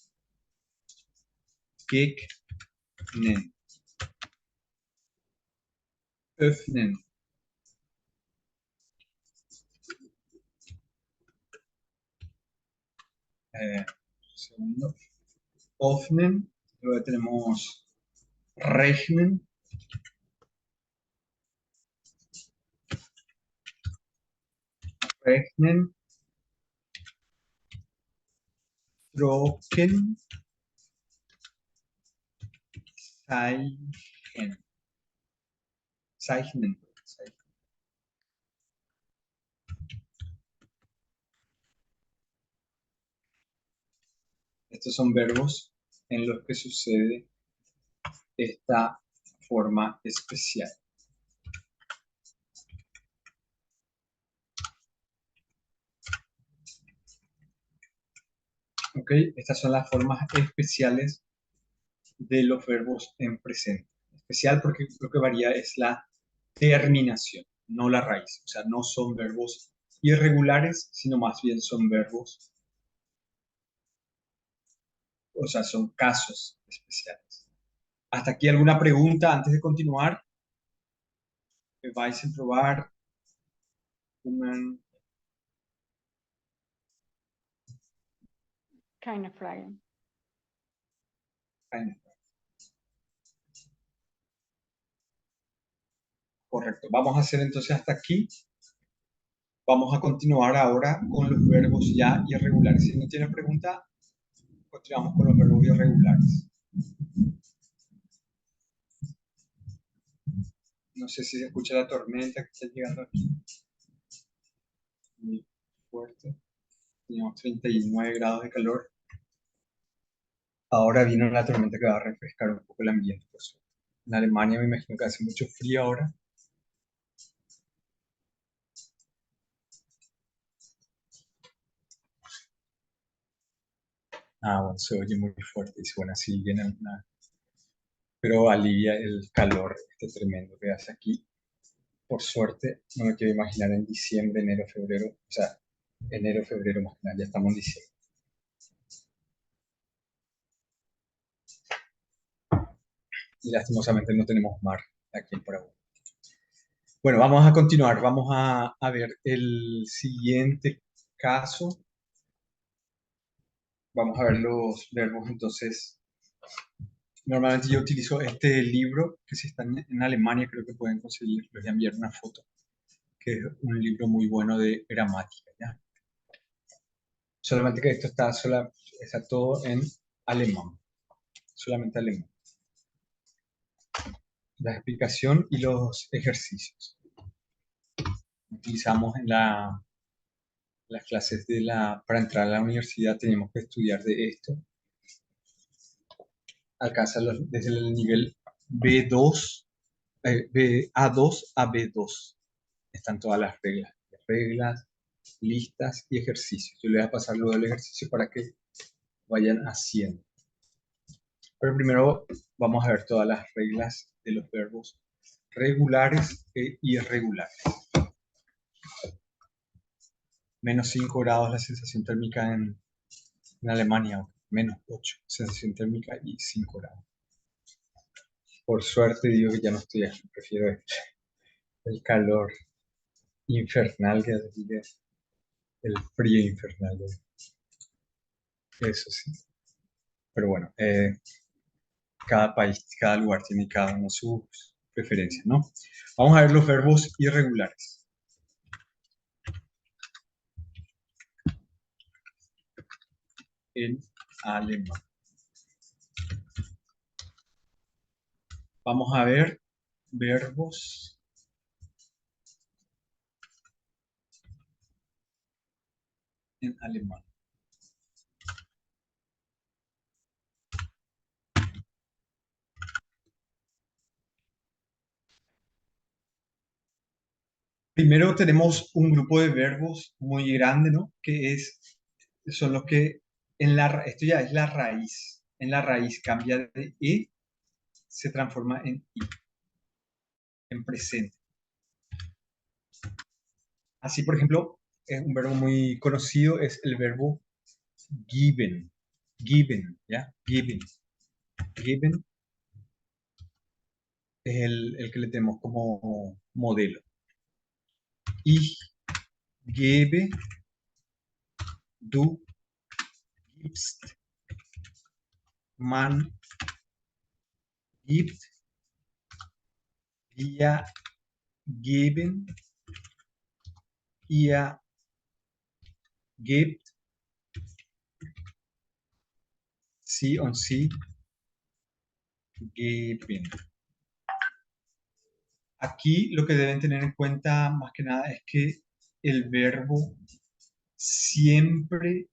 öffnen. Segundo. Öffnen. Luego tenemos rechnen. Rechnen. Trocken. Zeichnen. Zeichnen. Estos son verbos en los que sucede esta forma especial. ¿Ok? Estas son las formas especiales de los verbos en presente. Especial porque lo que varía es la terminación, no la raíz. O sea, no son verbos irregulares, sino más bien son verbos, o sea, son casos especiales. ¿Hasta aquí alguna pregunta antes de continuar? ¿Vais a probar? Keine Frage. Correcto. Vamos a hacer entonces hasta aquí. Vamos a continuar ahora con los verbos ya irregulares. Si no tienen pregunta, continuamos con los verbos irregulares. No sé si se escucha la tormenta que está llegando aquí. Muy fuerte. Teníamos 39 grados de calor. Ahora vino la tormenta que va a refrescar un poco el ambiente. Pues. En Alemania me imagino que hace mucho frío ahora. Bueno, se oye muy fuerte. Y bueno, así viene una... Pero alivia el calor este tremendo que hace aquí. Por suerte, no me quiero imaginar en diciembre, enero, febrero. O sea, enero, febrero más que nada. Ya estamos en diciembre. Y lastimosamente no tenemos mar aquí en Paraguay. Bueno, vamos a continuar. Vamos a ver el siguiente caso. Vamos a ver los verbos. Entonces, normalmente yo utilizo este libro, que si están en Alemania creo que pueden conseguir, les voy a enviar una foto, que es un libro muy bueno de gramática, ¿ya? Solamente que esto está todo en alemán, solamente alemán. La explicación y los ejercicios. Utilizamos en las clases para entrar a la universidad, tenemos que estudiar de esto. Alcanza desde el nivel B2, A2 a B2. Están todas las reglas, listas y ejercicios. Yo les voy a pasar luego el ejercicio para que vayan haciendo. Pero primero vamos a ver todas las reglas de los verbos regulares e irregulares. Menos 5 grados la sensación térmica en Alemania, menos 8 sensación térmica y 5 grados. Por suerte digo que ya no estoy aquí, prefiero el calor infernal que hace, el frío infernal. Eso sí. Pero bueno, cada país, cada lugar tiene cada uno sus preferencias, ¿no? Vamos a ver los verbos irregulares. En alemán. Vamos a ver verbos en alemán. Primero tenemos un grupo de verbos muy grande, ¿no? Son los que esto ya es la raíz. En la raíz cambia de e, se transforma en i, en presente. Así, por ejemplo, un verbo muy conocido es el verbo given. Given, ¿ya? Given. Given es el que le tenemos como modelo. Ich gebe, du gibst, man gibt, wir geben, ihr gebt, sie und sie geben. Aquí lo que deben tener en cuenta más que nada es que el verbo siempre,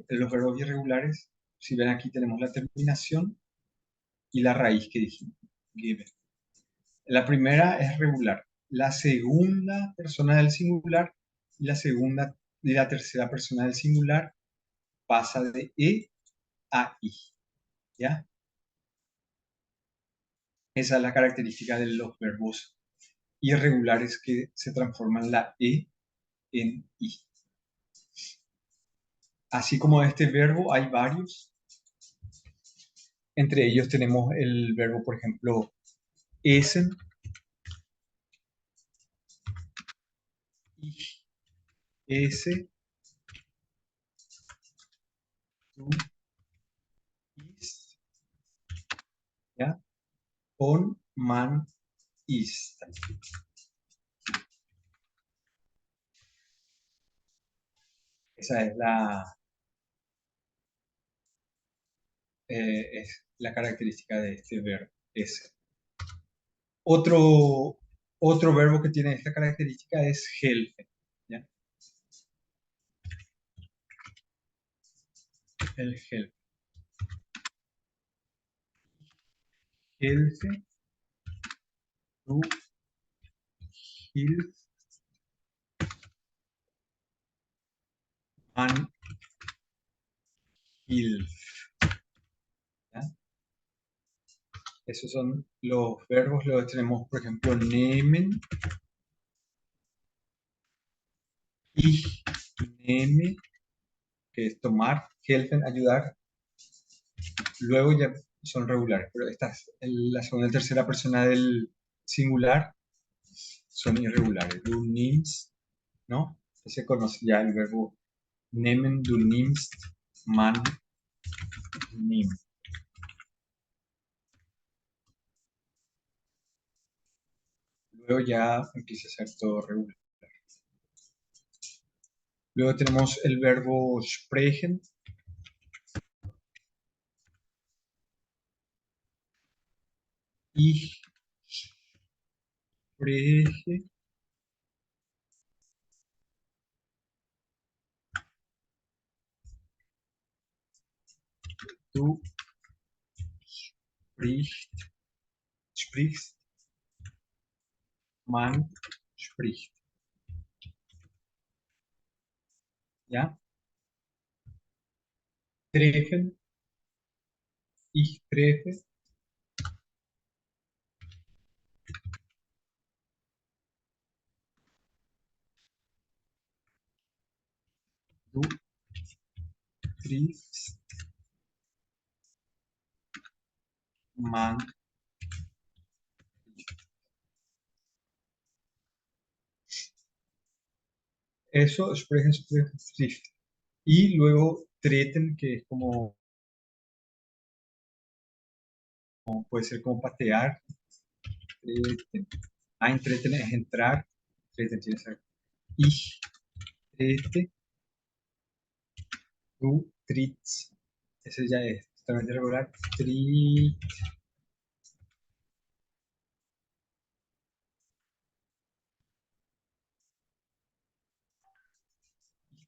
los verbos irregulares, si ven aquí tenemos la terminación y la raíz que dijimos, given. La primera es regular, la segunda persona del singular y la tercera persona del singular pasa de e a i, ¿ya? Esa es la característica de los verbos irregulares que se transforman la e en i. Así como este verbo hay varios. Entre ellos tenemos el verbo, por ejemplo, essen, ich esse, du isst, ¿ya? Und man isst. Esa es la característica de este verbo, esse. Otro, otro verbo que tiene esta característica es helfen, ¿ya? El helfen. Helfe, du hilf, man hilf, ¿ya? Esos son los verbos. Luego tenemos, por ejemplo, nehmen, ich nehme, que es tomar, helfen, ayudar. Luego ya son regulares, pero la segunda y tercera persona del singular son irregulares. Du nimmst, ¿no? Se conoce ya el verbo nehmen, du nimmst, man nimmt. Luego ya empieza a ser todo regular. Luego tenemos el verbo sprechen. Ich spreche. Du sprichst. Man spricht. ¿Ya? Treffen. Ich treffe. Du triffst. Man. Eso, sprechen, sprechen, trifft. Y luego treten, que es puede ser como patear. Treten. Entreten es entrar. Treten tiene que ser. Ich trete. Du trittst. Ese ya es totalmente regular. Tritt.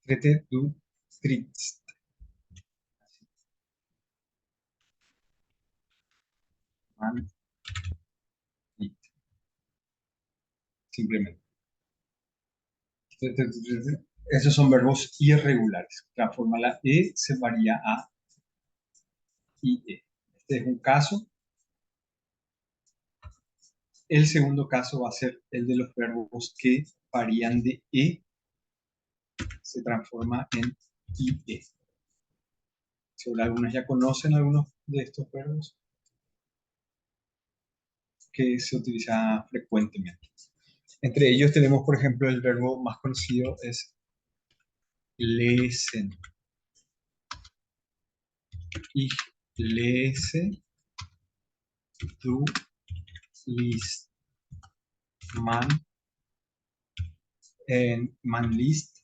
Trete, du, trittst. Man, tritt. Simplemente. Esos son verbos irregulares. Transforma la E, se varía a IE. Este es un caso. El segundo caso va a ser el de los verbos que varían de E, se transforma en IE. Seguro algunos ya conocen algunos de estos verbos que se utilizan frecuentemente. Entre ellos tenemos, por ejemplo, el verbo más conocido es lesen. Ich lese, du liest, man, man liest,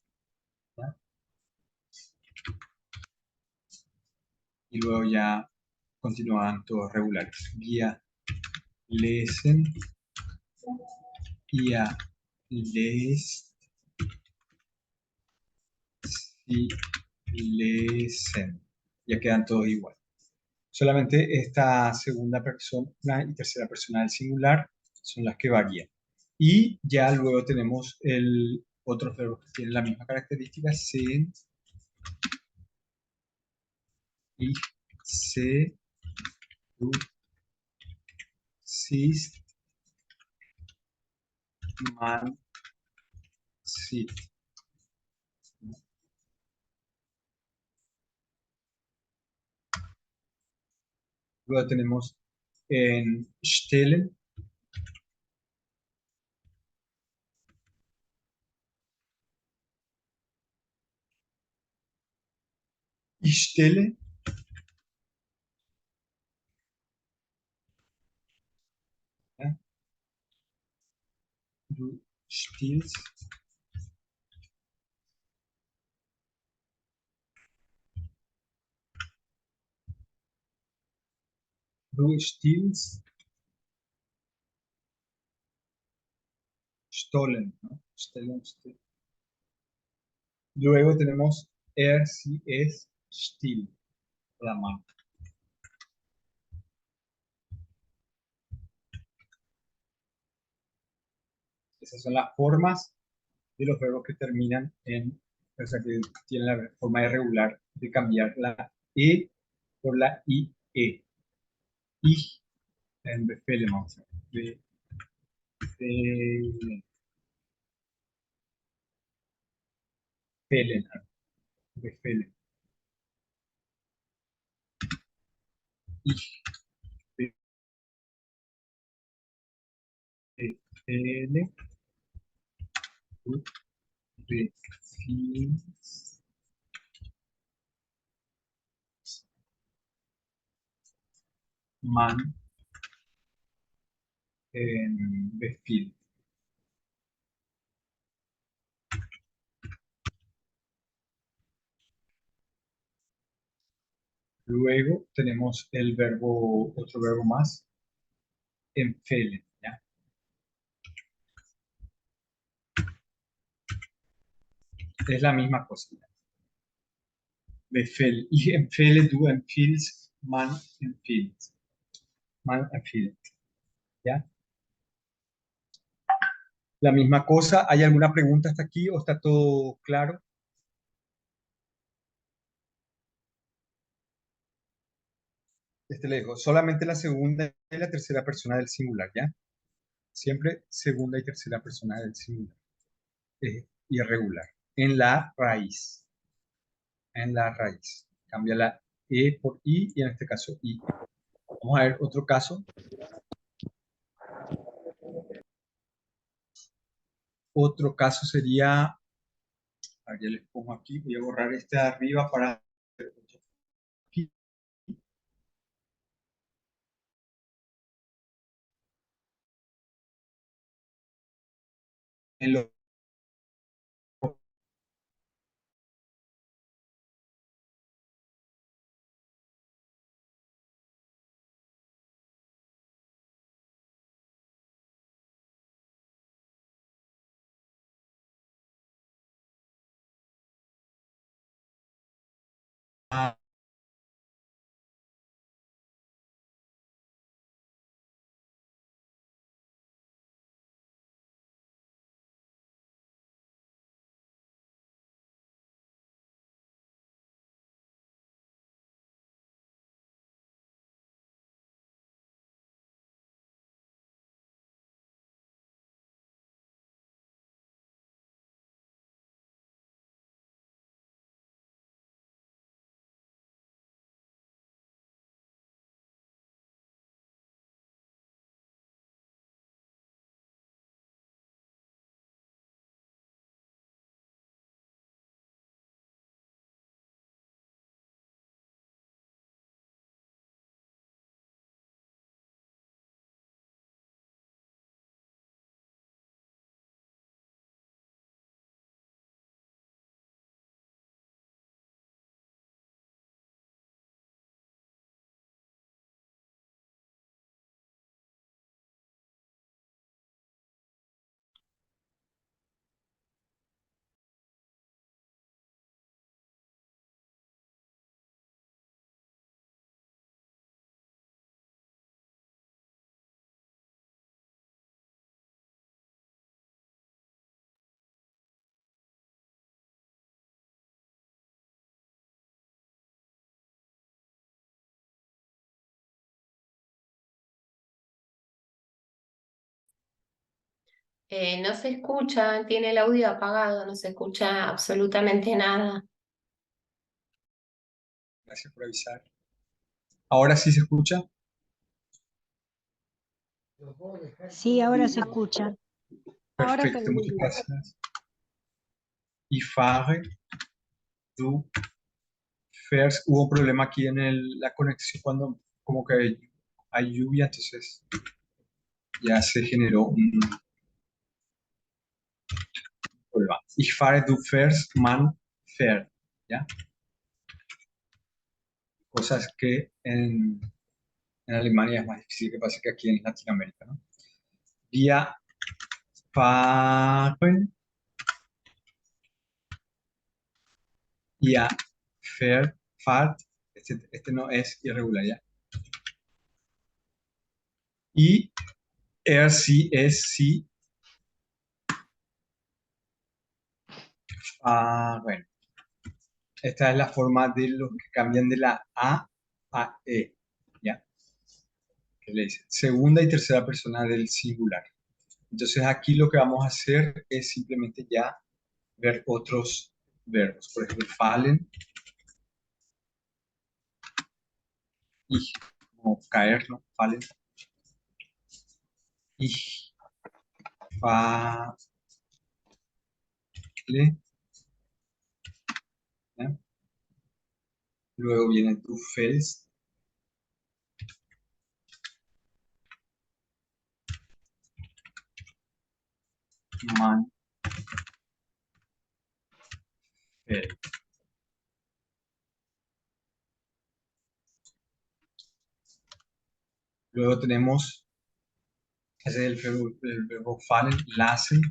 ¿ya? Y luego ya continúan todos regulares. Wir lesen, ihr lest, sie lesen. Ya quedan todos igual. Solamente esta segunda persona y tercera persona del singular son las que varían. Y ya luego tenemos el otros verbos que tienen la misma característica, sind, ich, se, du, siehst, man, sieht. Luego tenemos en stellen, ich stelle, ¿ya? Du stillst, du stillst, stollen, ¿no? Stellen, stellen. Luego tenemos sie es still, la mano. Esas son las formas de los verbos que terminan en, o sea, que tienen la forma irregular de cambiar la E por la IE. Ich, en befehlen, vamos a ver. Befehlen, befehlen, befehlen. Ich befehle, du befiehlst, man befiehlt. Luego tenemos el verbo, otro verbo más, empfehlen, ¿ya? Es la misma cosa. Befehl. Ich empfehle, du empfiehlst, man empfiehlt. Man empfiehlt. ¿Ya? La misma cosa. ¿Hay alguna pregunta hasta aquí o está todo claro? Le dejo solamente la segunda y la tercera persona del singular, ¿ya? Siempre segunda y tercera persona del singular. Irregular. En la raíz. En la raíz. Cambia la E por I y en este caso I. Vamos a ver otro caso. Otro caso sería, a ver, ya les pongo aquí, voy a borrar este de arriba para en lo No se escucha, tiene el audio apagado, no se escucha absolutamente nada. Gracias por avisar. ¿Ahora sí se escucha? Sí, ahora se escucha. Ahora te Perfecto, muchas digo. gracias. Y fare, du, fährst. Hubo un problema aquí en la conexión cuando como que hay lluvia, entonces ya se generó un problema. Ich fahre, du fährst, man fährt. ¿Ya? Cosas que en Alemania es más difícil que pase que aquí en Latinoamérica, ¿no? Wir fahren, ihr fahrt, este no es irregular, ¿ya? Y sí es sí. Bueno, esta es la forma de los que cambian de la a E, ¿ya? Que le dice segunda y tercera persona del singular. Entonces aquí lo que vamos a hacer es simplemente ya ver otros verbos. Por ejemplo, fallen y como caer, ¿no? Fallen. Ich falle, ¿ya? Luego viene du fällst, man fällt. Luego tenemos, ese es el verbo fallen, lassen,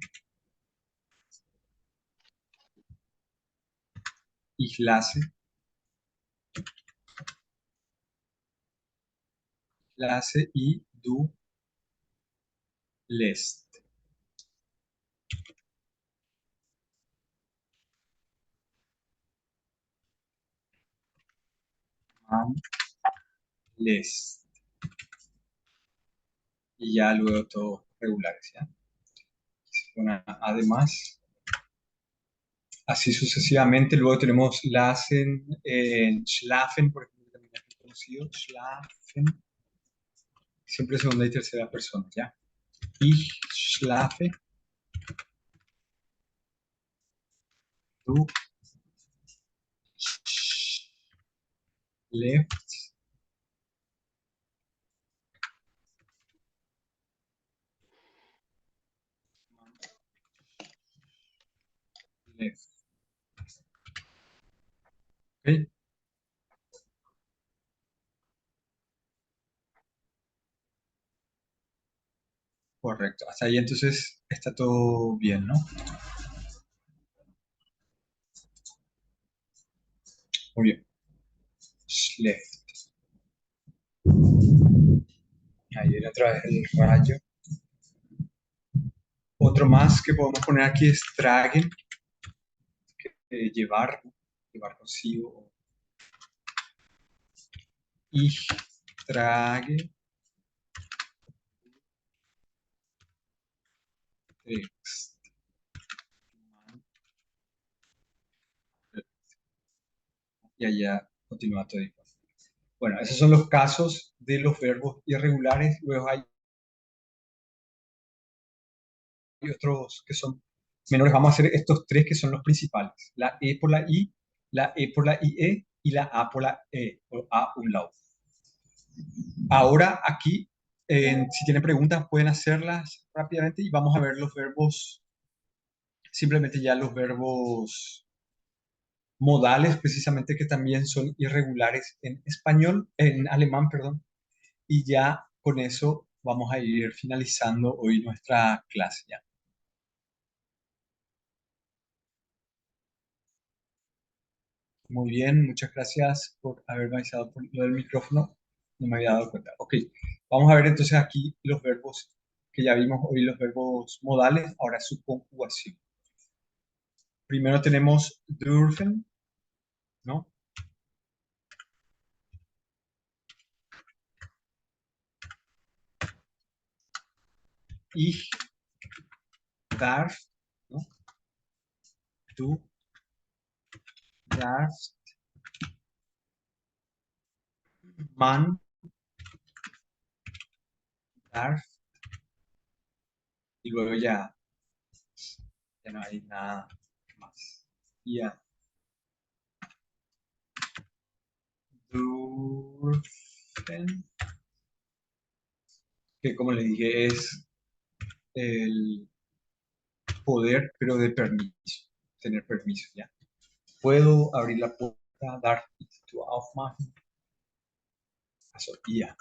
ich lasse, lasse y du lässt. Man lässt. Y ya luego todos regulares, ¿ya? Además, así sucesivamente. Luego tenemos lassen, schlafen, por ejemplo, que también es conocido, schlafen, siempre segunda y tercera persona, ¿ya? Ich schlafe, du schläfst, schläft. ¿Ok? Correcto. Hasta ahí entonces está todo bien, ¿no? Muy bien. schlecht. Ahí viene otra vez el rayo. Otro más que podemos poner aquí es tragen, llevar, llevar consigo. Ich trage Text. Y allá continúa todo igual. Bueno, esos son los casos de los verbos irregulares. Luego hay otros que son menores. Vamos a hacer estos tres que son los principales. La E por la I, la E por la IE y la A por la E, o A umlaut. Ahora aquí, si tienen preguntas, pueden hacerlas rápidamente y vamos a ver los verbos, simplemente ya los verbos modales, precisamente, que también son irregulares en español, en alemán, perdón. Y ya con eso vamos a ir finalizando hoy nuestra clase ya. Muy bien, muchas gracias por haberme avisado por lo del micrófono. No me había dado cuenta. Ok, vamos a ver entonces aquí los verbos que ya vimos hoy, los verbos modales, ahora su conjugación. Primero tenemos dürfen, ¿no? Ich darf, ¿no? Du darfst, man darf, y luego ya no hay nada más. Ya. Dürfen, que como le dije es el poder, pero de permiso, tener permiso, ¿ya? Puedo abrir la puerta, darf ich die Tür aufmachen. Also, ya.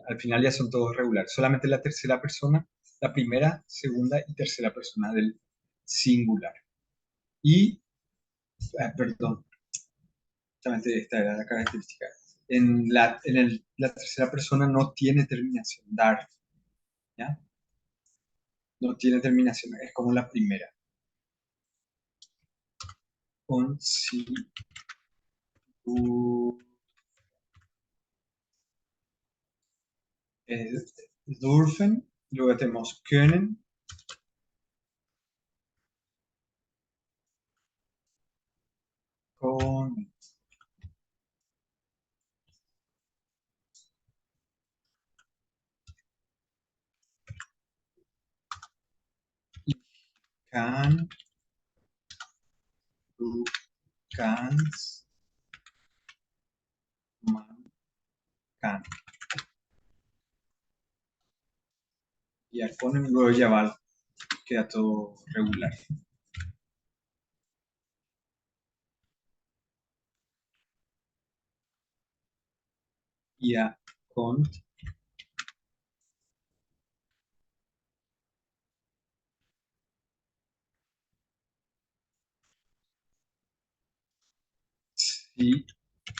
Al final ya son todos regulares. Solamente la tercera persona, la primera, segunda y tercera persona del singular. Y, perdón, justamente esta era la característica. La tercera persona no tiene terminación, dar, ¿ya? No tiene terminación, es como la primera. Und sie dürfen, luego tenemos können, con, kann, du kannst, man kann. Y al con luego ya va, queda todo regular. Ja kommt. Sí,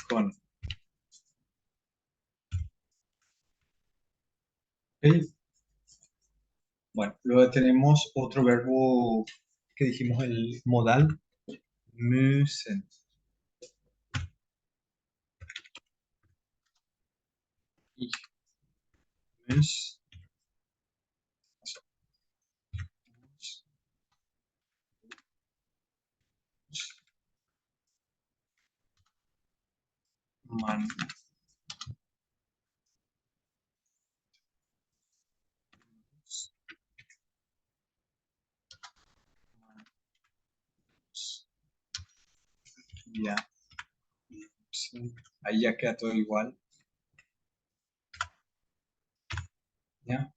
con. ¿Ok? Bueno, luego tenemos otro verbo que dijimos, el modal, müssen. Ich muss. Also, muss. Man. Muss. Man muss. Ja. Müssen. Ahí ya queda todo igual. ¿Ya?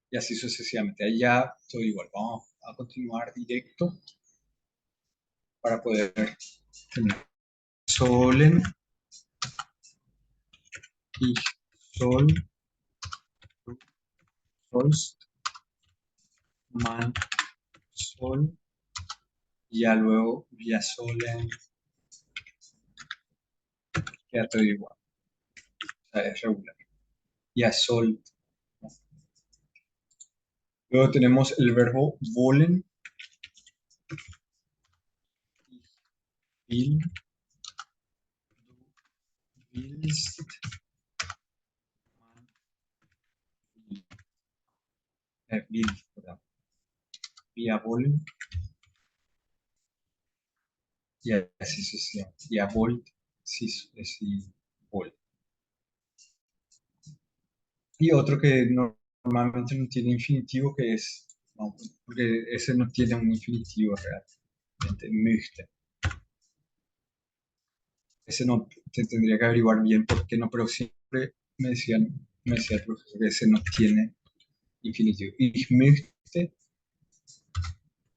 Y así sucesivamente. Ahí ya todo igual. Vamos a continuar directo para poder tener. Sollen. Ich soll. Du sollst. man, sol, y ya luego via solen, queda todo igual, o sea, es regular. Y a sol. Luego tenemos el verbo wollen, will, du willst, man, will, perdón. Wir wollen, y así sucesivamente. Ya wollt, sí, wollt. Y otro que normalmente no tiene infinitivo, que es, no, porque ese no tiene un infinitivo realmente, möchte. Ese no, te tendría que averiguar bien por qué no, pero siempre me decía el profesor que ese no tiene infinitivo. Ich möchte,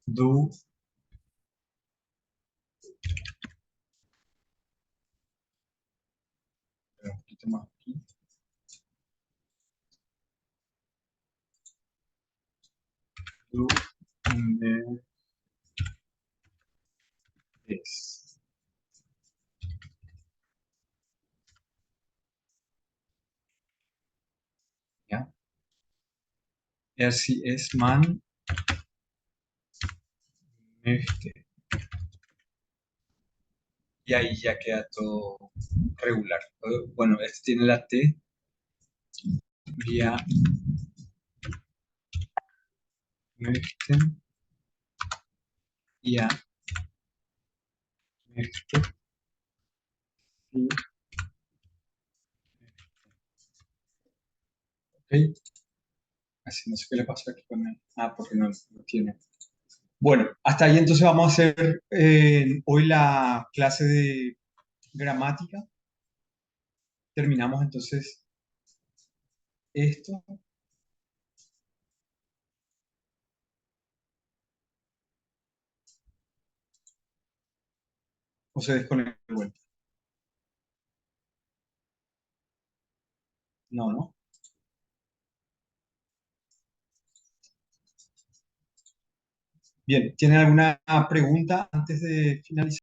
du, un poquito más aquí. Du möchtest. ¿Ya? Y así es man möchte. Y ahí ya queda todo regular. Bueno, este tiene la T, vía möchten, ya möchte, y, ok. Así no sé qué le pasó aquí con él. Ah, porque no lo tiene. Bueno, hasta ahí entonces vamos a hacer hoy la clase de gramática. Terminamos entonces esto. O se desconecta de vuelta. No, no. Bien, ¿tienen alguna pregunta antes de finalizar?